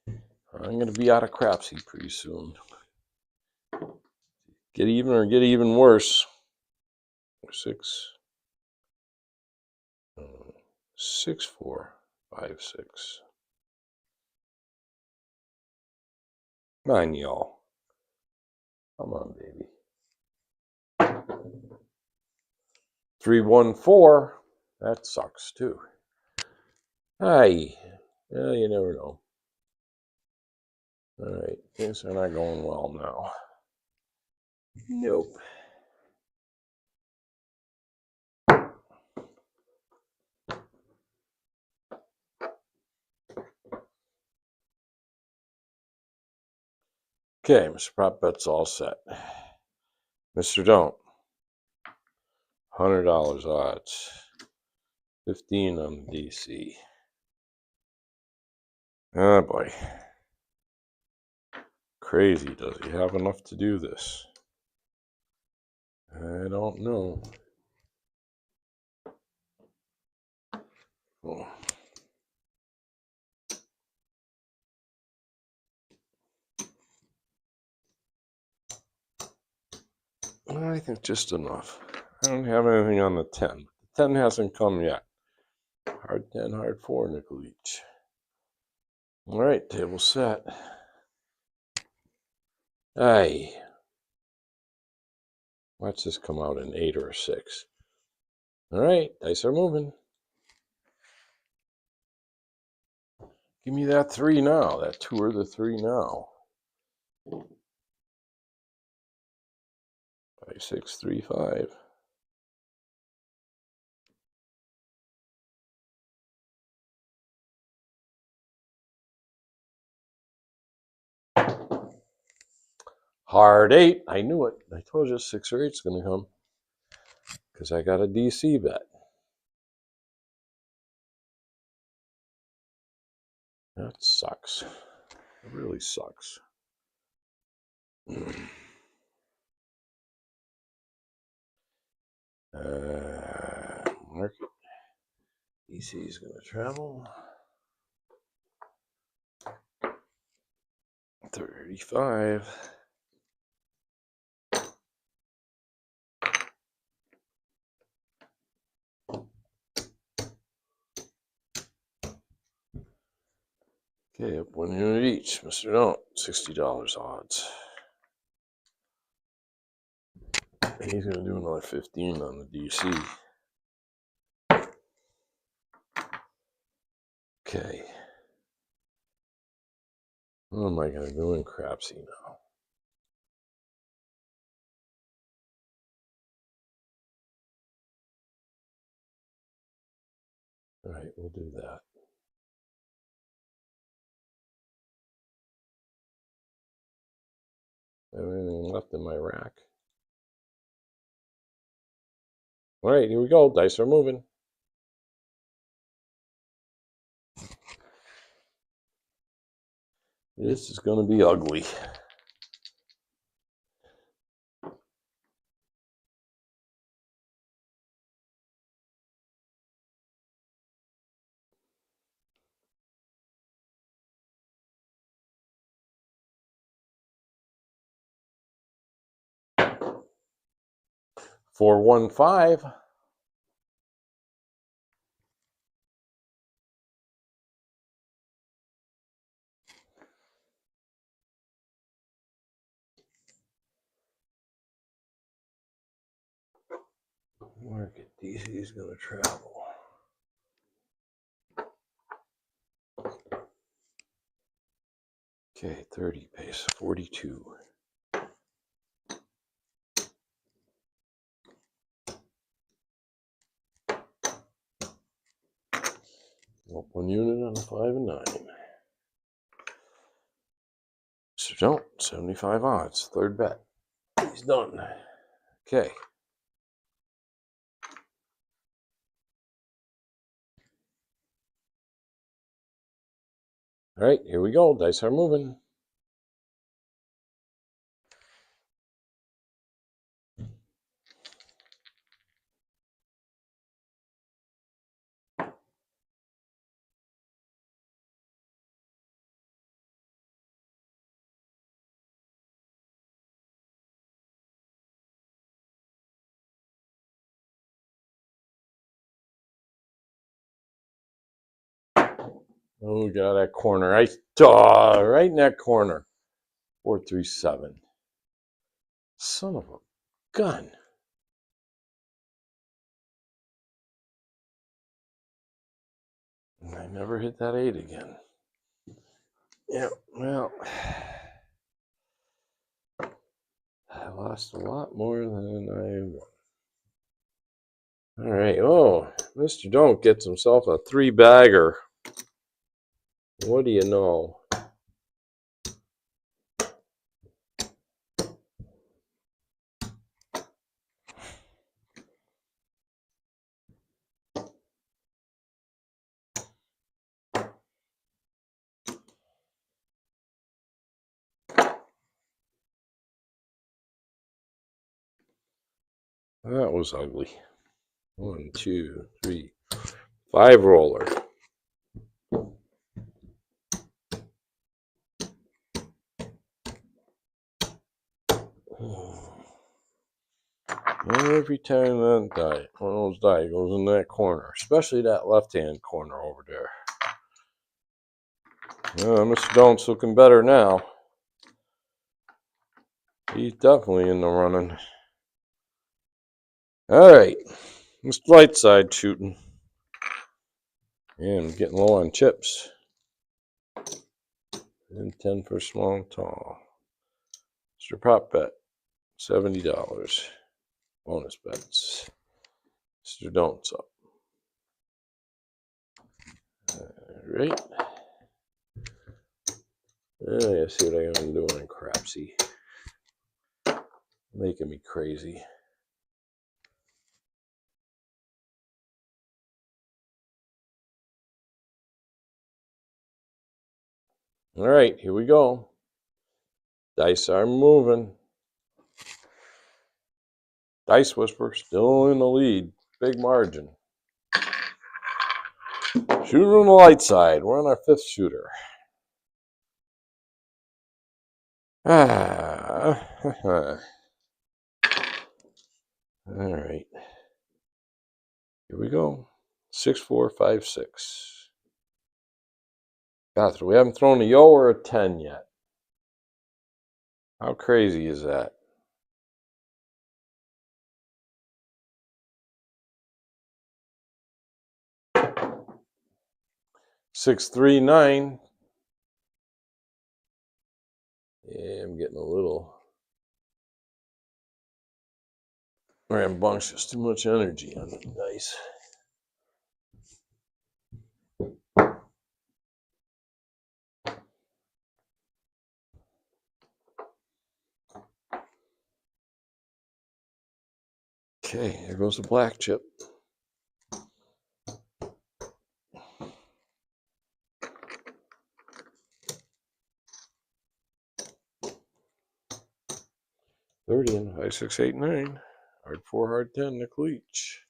Speaker 1: I'm going to be out of crapsee pretty soon. Get even or get even worse. 6, 6, 4, 5, 6. Come on, y'all. Come on, baby. 3, 1, 4. That sucks, too. Hi. Well, you never know. All right, things are not going well now. Nope. Okay, Mr. Prop Bet's all set. Mr. Don't. $100 odds. 15 on DC. Oh boy. Crazy. Does he have enough to do this? I don't know. Oh. I think just enough. I don't have anything on the 10. The 10 hasn't come yet. Hard 10, hard 4, nickel each. All right, table set. Aye. Watch this come out an 8 or a 6. All right, dice are moving. Give me that 3 now. That 2 or the 3 now. 5, 6, 3, 5. Hard 8. I knew it. I told you 6 or 8 is going to come. Because I got a DC bet. That sucks. It really sucks. Market. DC is going to travel. 35. Okay, up 1 unit each. Mr. Don't, $60 odds. He's going to do another 15 on the DC. Okay. What am I going to do in crapsee now? All right, we'll do that. Have anything left in my rack? All right, here we go. Dice are moving. This is going to be ugly. Four, 1, 5. Market DC is going to travel. Okay, 30 pace, 42. Up 1 unit on a 5 and 9. So don't, 75 odds, third bet. He's done. Okay. All right, here we go. Dice are moving. Oh, we got that corner. Right in that corner. 437. Son of a gun. I never hit that 8 again. Yeah, well, I lost a lot more than I won. All right. Oh, Mr. Don't gets himself a 3-bagger. What do you know? That was ugly. 1, 2, 3, 5 roller. Every time that die, one of those die goes in that corner, especially that left-hand corner over there. Mr. Don't looking better now. He's definitely in the running. All right, Mr. Lightside shooting. And I'm getting low on chips. And 10 for small and tall. Mr. Prop Bet, $70. Bonus bets. Mr. Don't's up. All right. Let's see what I'm doing in crapsee. Making me crazy. All right, here we go. Dice are moving. Dice Whisper still in the lead. Big margin. Shooter on the light side. We're on our 5th shooter. All right. Here we go. 6, 4, 5, 6. God, we haven't thrown a yo or a 10 yet. How crazy is that? Six, 3, 9. Yeah, I'm getting a little rambunctious. Too much energy on the dice. Okay, here goes the black chip. 30 and 5, 6, 8, 9. Hard 4, hard 10, nickel each.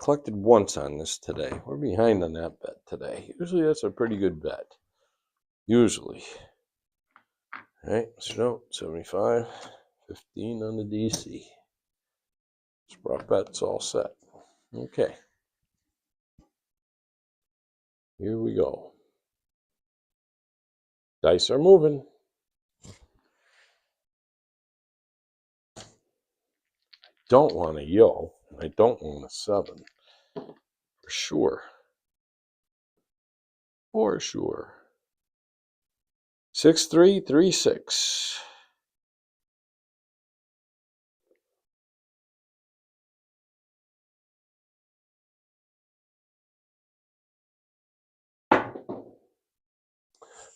Speaker 1: Collected once on this today. We're behind on that bet today. Usually that's a pretty good bet. Usually. All right, so 75, 15 on the DC. Prop bet's all set. Okay. Here we go. Dice are moving. Don't want a yo. I don't want a 7. For sure. For sure. 6, 3, 3, 6.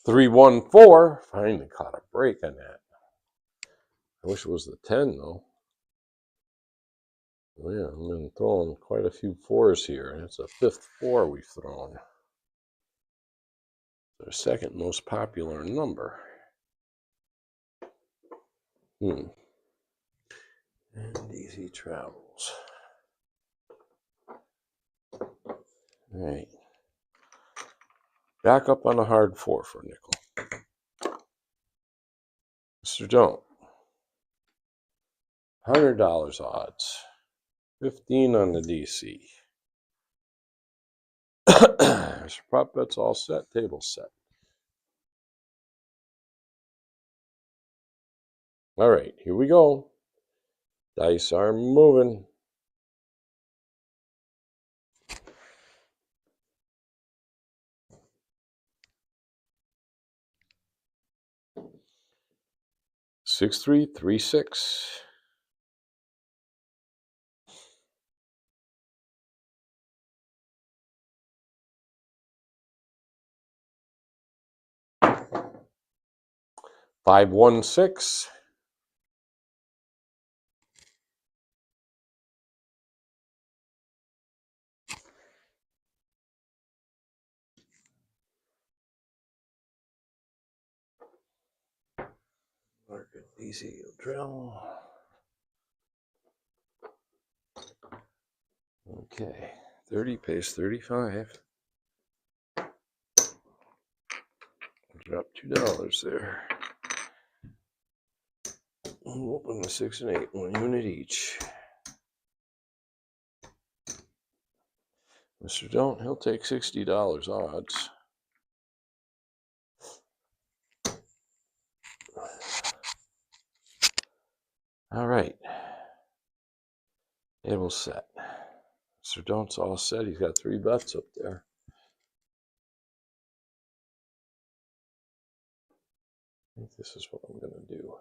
Speaker 1: Three, 1, 4. Finally caught a break on that. I wish it was the 10 though. Oh, yeah, I've been throwing quite a few 4s here. It's the 5th 4 we've thrown. Our second most popular number. And easy travels. All right. Back up on a hard 4 for a nickel. Mr. Don't. $100 odds. 15 on the DC. There's prop bets all set, table set. All right, here we go. Dice are moving. Six, 3, 3, 6. Five, 1, 6. Market easy drill. Okay, 30 pays 35. Drop $2 there. We'll open the 6 and 8, 1 unit each. Mr. Don't, he'll take $60 odds. All right. Table set. Mr. Don't's all set. He's got 3 bets up there. I think this is what I'm going to do.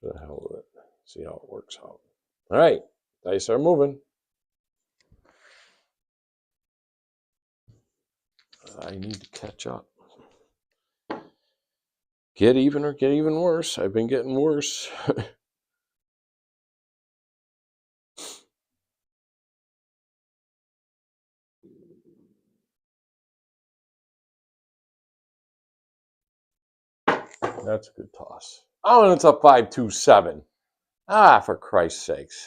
Speaker 1: Should have held it. See how it works out. All right. Dice are moving. I need to catch up. Get even or get even worse. I've been getting worse. That's a good toss. Oh, and it's a 5-2-7. Ah, for Christ's sakes.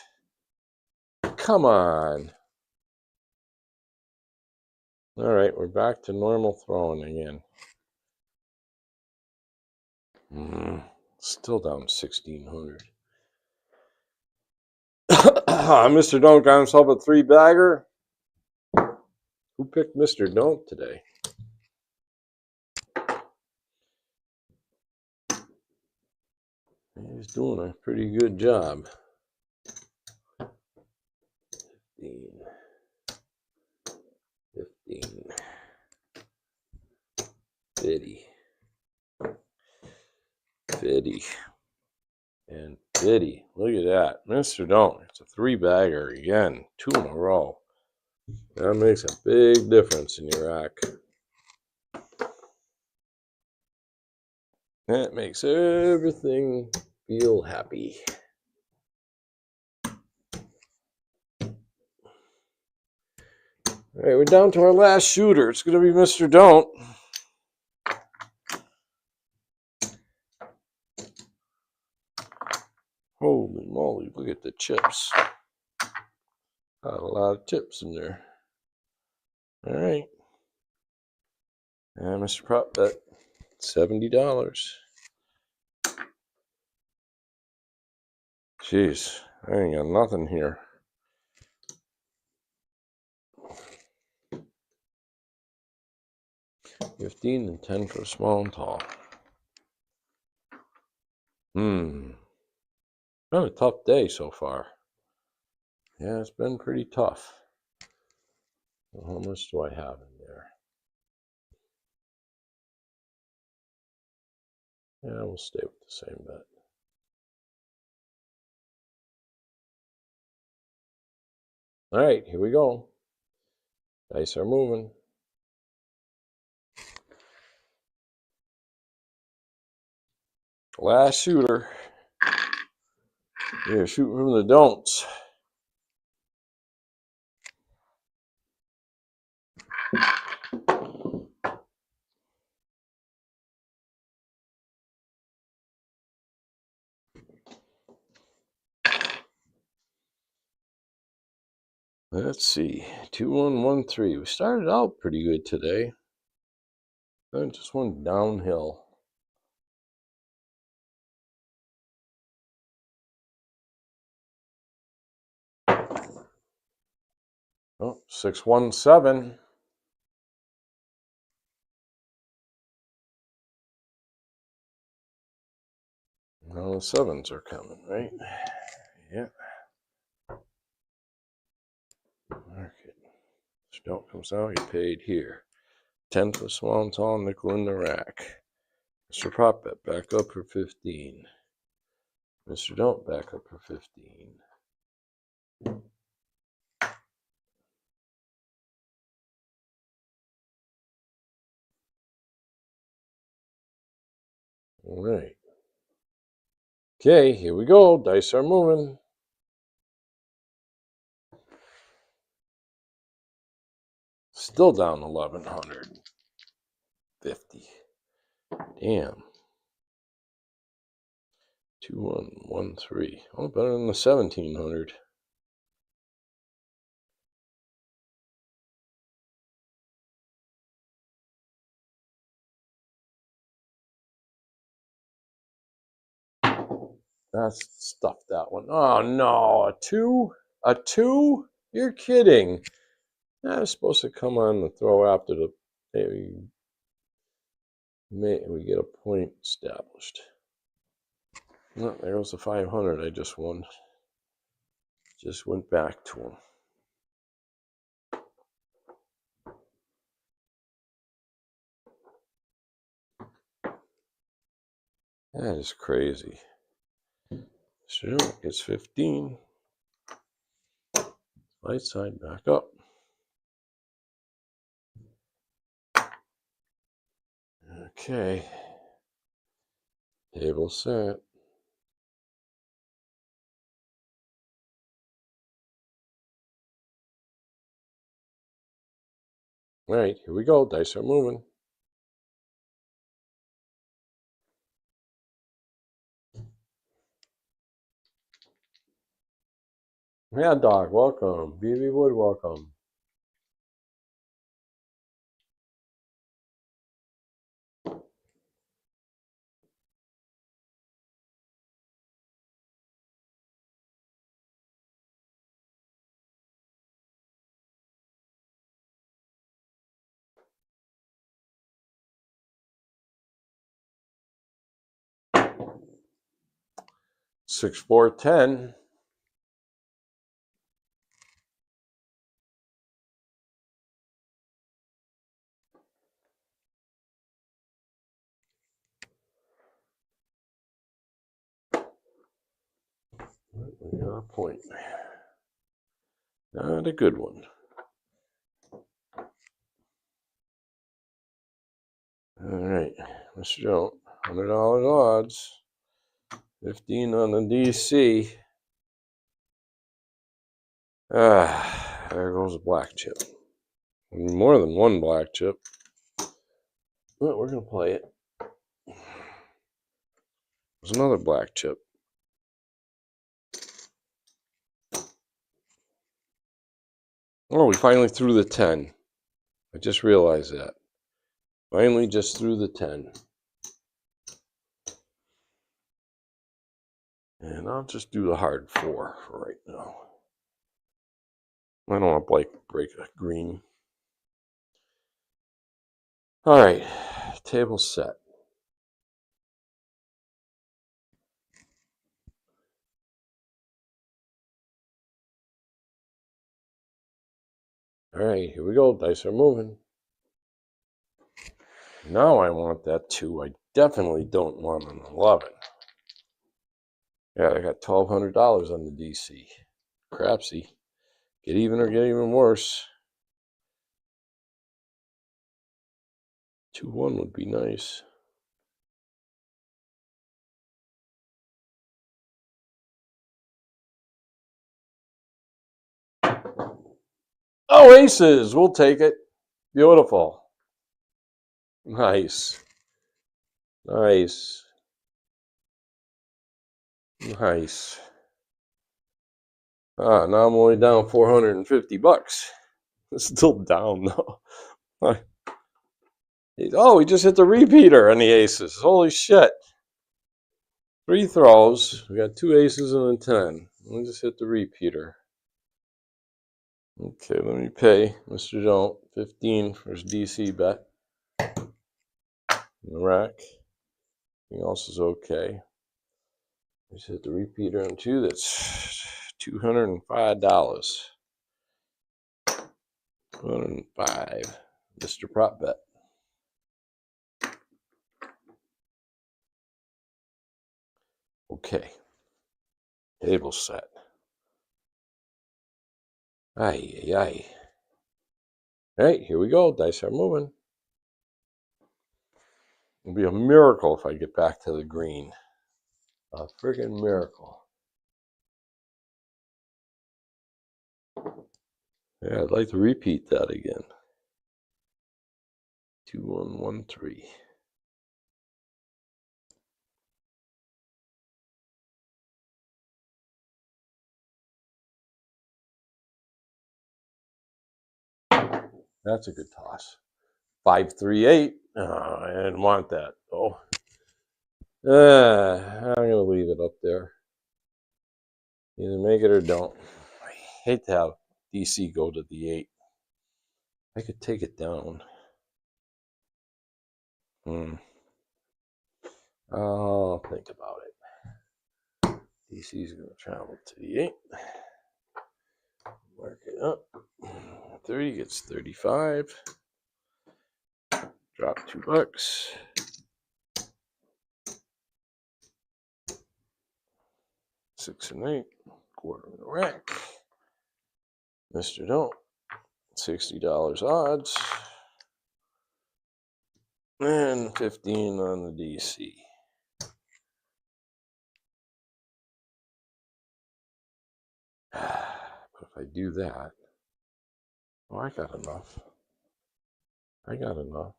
Speaker 1: Come on. All right, we're back to normal throwing again. Still down 1,600. Mr. Don't got himself a 3-bagger. Who picked Mr. Don't today? He's doing a pretty good job. 15. 50. 50. And 50. Look at that. Mr. Don't. It's a 3-bagger again. 2 in a row. That makes a big difference in your rack. That makes everything feel happy. All right, we're down to our last shooter. It's going to be Mr. Don't. Look at the chips. Got a lot of chips in there. All right. And Mr. Prop Bet, $70. Jeez, I ain't got nothing here. $15 and $10 for small and tall. Been a tough day so far. Yeah, it's been pretty tough. Well, how much do I have in there? Yeah, we'll stay with the same bet. All right, here we go. Dice are moving. Last shooter. Yeah, shooting from the don'ts. Let's see. 2113. We started out pretty good today. Then it just went downhill. Oh, 617. Now the sevens are coming, right? Yeah. Market. Don't comes out, you paid here. 10 for small and tall, nickel in the rack. Mr. Prop Bet back up for 15. Mr. Don't back up for 15. All right. Okay, here we go. Dice are moving. Still down 1150. Damn. 2113. Oh, better than the 1700. That's stuffed that one. Oh no, a 2? A 2? You're kidding. I was supposed to come on the throw after the we get a point established. Oh, there goes the 500 I just won. Just went back to him. That is crazy. So it's 15. Right side back up. Okay. Table set. All right, here we go. Dice are moving. Yeah, Doc, welcome. BB Wood, welcome. Six, 4, 10. We got a point. Not a good one. All right, Mr. Joe, $100 odds. 15 on the DC. There goes a black chip. More than one black chip. But we're going to play it. There's another black chip. Oh, we finally threw the 10. I just realized that. Finally just threw the 10. And I'll just do the hard 4 for right now. I don't want to break a green. All right, table set. All right, here we go. Dice are moving. Now I want that 2. I definitely don't want an 11. Yeah, I got $1,200 on the DC. Crapsee. Get even or get even worse. 2-1 would be nice. Oh, aces. We'll take it. Beautiful. Nice. Nice. Nice. Now I'm only down $450. It's still down though. Oh, we just hit the repeater on the aces. Holy shit. 3 throws. We got 2 aces and a 10. We just hit the repeater. Okay, let me pay Mr. Don't 15 for his DC bet. In the rack. Everything else is okay. Just hit the repeater on 2. That's $205. 205. Mr. Prop Bet. Okay. Table set. Aye, aye, aye. All right, here we go. Dice are moving. It'll be a miracle if I get back to the green. A friggin' miracle. Yeah, I'd like to repeat that again. 2113. That's a good toss. 538. Oh, I didn't want that. Oh, I'm gonna leave it up there. Either make it or don't. I hate to have DC go to the 8. I could take it down. I'll think about it. DC is going to travel to the 8. Mark it up. 30 gets 35. Drop $2. 6 and 8. Quarter in the rack. Mr. Don't. $60 odds. And 15 on the DC. But if I do that, oh, I got enough. I got enough.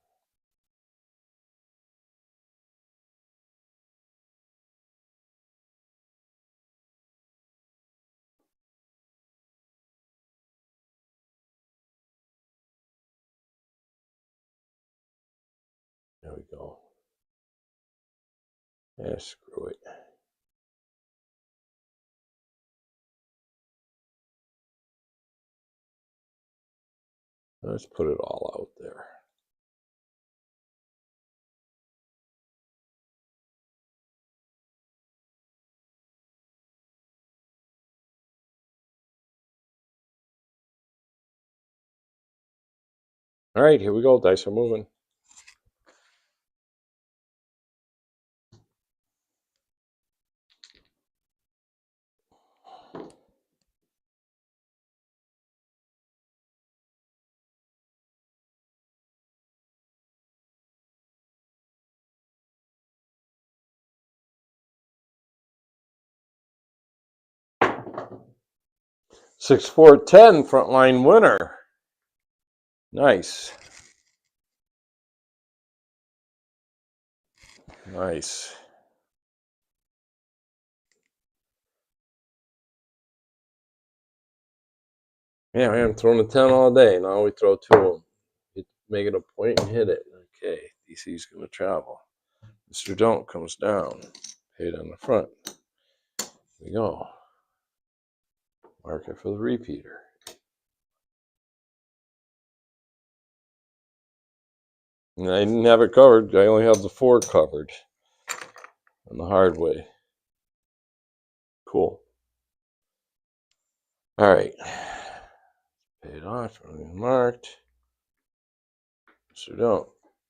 Speaker 1: There we go. Yeah, screw it. Let's put it all out there. All right, here we go. Dice are moving. Six, 4, 10, frontline winner. Nice. Nice. Yeah, I am throwing a 10 all day. Now we throw 2 of them. Make it a point and hit it. Okay, DC's going to travel. Mr. Don't comes down. Paid on the front. Here we go. Mark it for the repeater. And I didn't have it covered. I only have the 4 covered. On the hard way. Cool. All right. Paid off. Marked. Mr. Don't.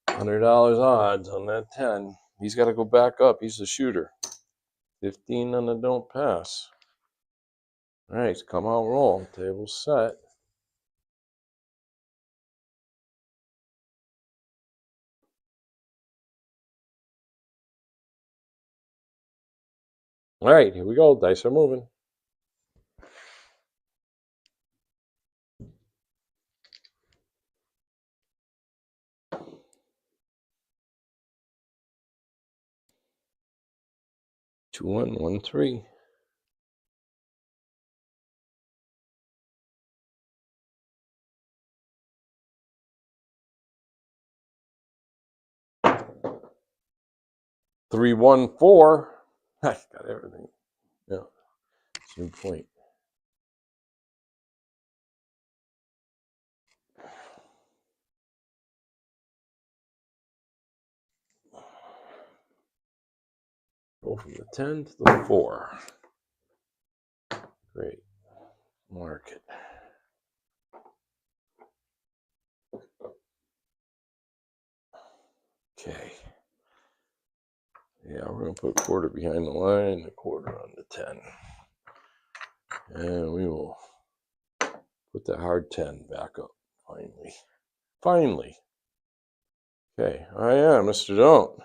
Speaker 1: $100 odds on that 10. He's got to go back up. He's the shooter. 15 on the don't pass. All right, come out, roll. Table set. All right, here we go. Dice are moving. Two, 1, 1, 3. Three, 1, 4. I got everything. Yeah, same point. Go from the 10 to the 4. Great. Mark it. Okay. Yeah, we're going to put a quarter behind the line, a quarter on the 10. And we will put the hard 10 back up, finally. Finally. Okay, I am Mr. Don't.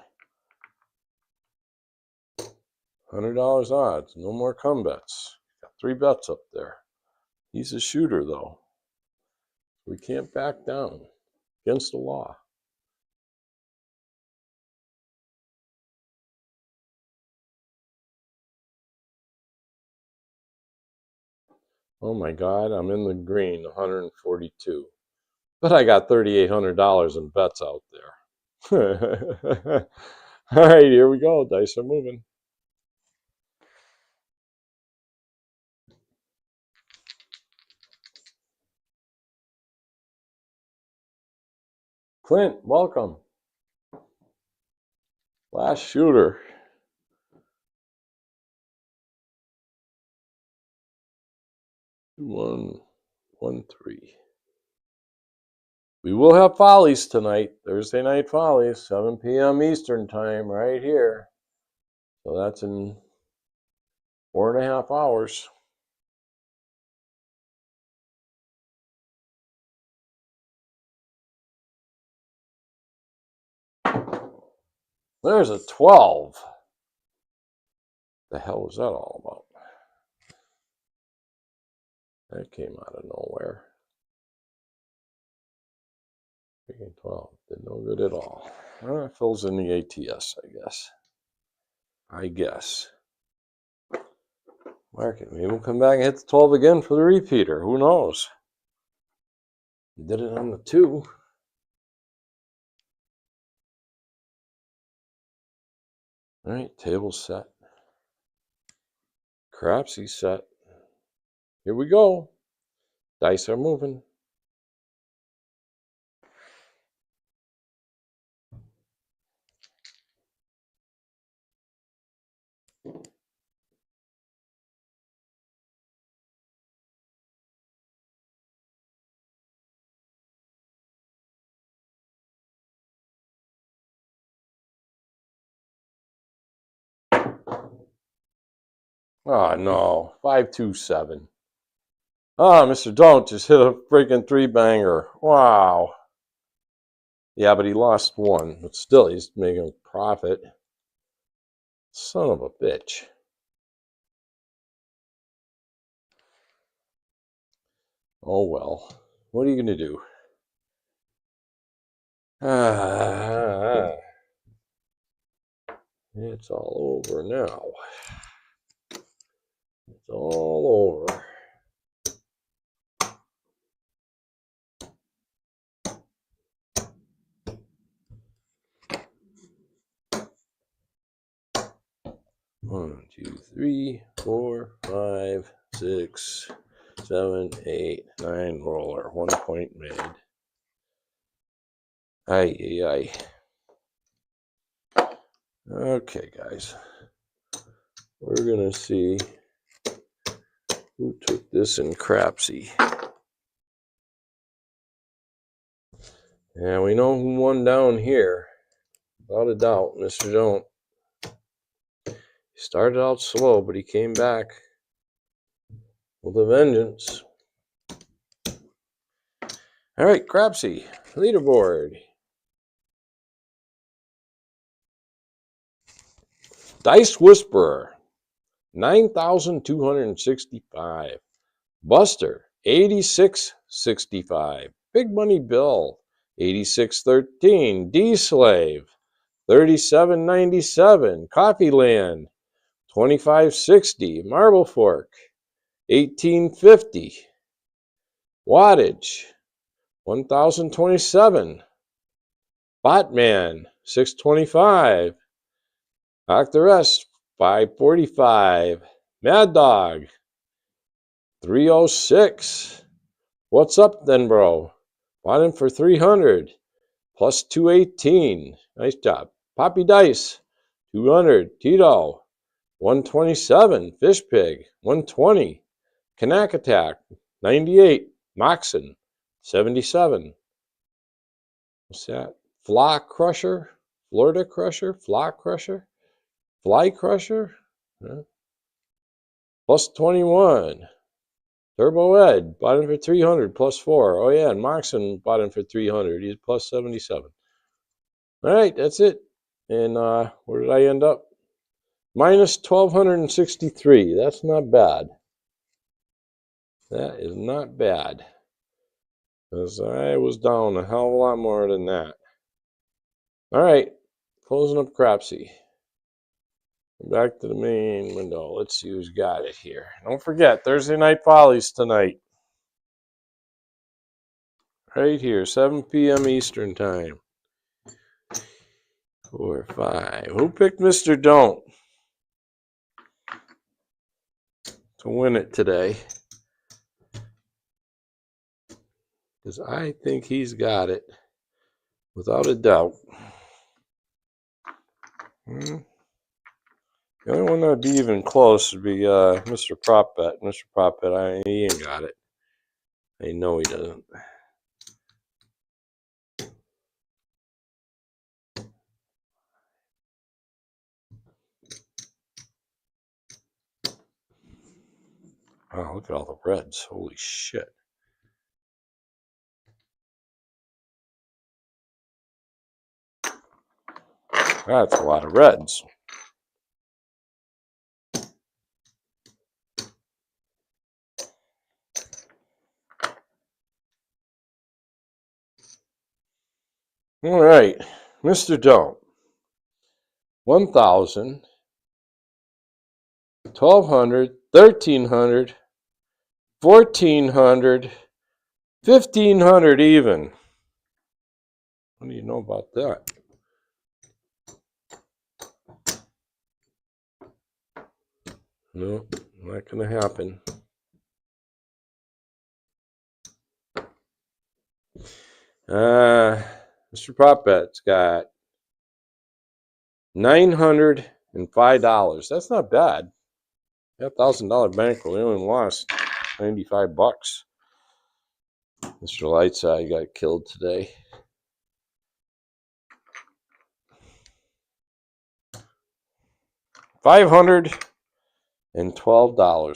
Speaker 1: $100 odds, no more come bets. Got 3 bets up there. He's a shooter, though. We can't back down against the law. Oh my God, I'm in the green, 142. But I got $3,800 in bets out there. All right, here we go. Dice are moving. Clint, welcome. Last shooter. 1, 1, 3. We will have Follies tonight, Thursday night Follies, 7 p.m. Eastern time, right here. So that's in 4.5 hours. There's a 12. The hell was that all about? That came out of nowhere. Freaking 12. Did no good at all. Well, it fills in the ATS, I guess. Market. Maybe we'll come back and hit the 12 again for the repeater. Who knows? Did it on the 2. All right, table set. Crapsee set. Here we go. Dice are moving. Oh, no. 527. Oh, Mr. Don't just hit a freaking 3-banger. Wow. Yeah, but he lost 1. But still, he's making a profit. Son of a bitch. Oh, well. What are you going to do? It's all over now. It's all over. 1, 2, 3, 4, 5, 6, 7, 8, 9 roller. 1 point made. Ay, ay, ay. Okay, guys. We're going to see who took this in crapsee. And we know who won down here. Without a doubt, Mr. Don't. He started out slow, but he came back with a vengeance. All right, crapsee, leaderboard. Dice Whisperer, 9,265. Buster, 8665. Big Money Bill, 8613. D-Slave, 3797. Coffee Land, 2560. Marble Fork, 1850. Wattage, 1027. Botman, 625. Octorest, 545. Mad Dog, 306. What's up then, bro? Bought him for 300 plus 218. Nice job. Poppy Dice, 200. Tito, 127. Fish Pig, 120. Kanak Attack, 98. Moxon, 77. What's that? Fly Crusher, Florida Crusher, Fly Crusher, Fly Crusher, huh? Plus 21. Turbo Ed, bought him for 300, plus 4. Oh, yeah, and Moxon bought him for 300. He's plus 77. All right, that's it. And where did I end up? Minus 1,263. That's not bad. That is not bad. Because I was down a hell of a lot more than that. All right, closing up crapsee. Back to the main window. Let's see who's got it here. Don't forget, Thursday Night Follies tonight. Right here, 7 p.m. Eastern Time. 4, 5. Who picked Mr. Don't to win it today? Because I think he's got it, without a doubt. The only one that would be even close would be Mr. Prop Bet. Mr. Prop Bet, he ain't got it. I know he doesn't. Wow, look at all the reds. Holy shit. That's a lot of reds. All right, Mr. Don't. 1,000, 1,200, 1,300, 1,400, 1,500 even. What do you know about that? No, not going to happen. Mr. Prop Bet's got $905. That's not bad. That $1,000 bankroll, he only lost 95 bucks. Mr. Lightside got killed today. $512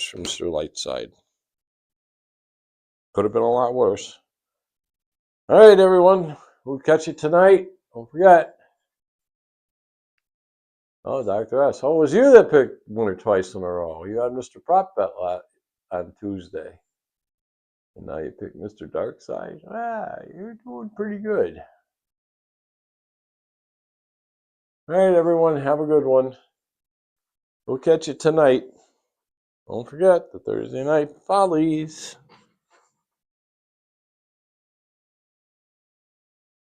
Speaker 1: from Mr. Lightside. Could have been a lot worse. All right, everyone. We'll catch you tonight. Don't forget. Oh, Dr. S. Oh, it was you that picked winner twice in a row. You had Mr. Prop Bet on Tuesday. And now you pick Mr. Darkside. You're doing pretty good. All right, everyone. Have a good one. We'll catch you tonight. Don't forget the Thursday Night Follies.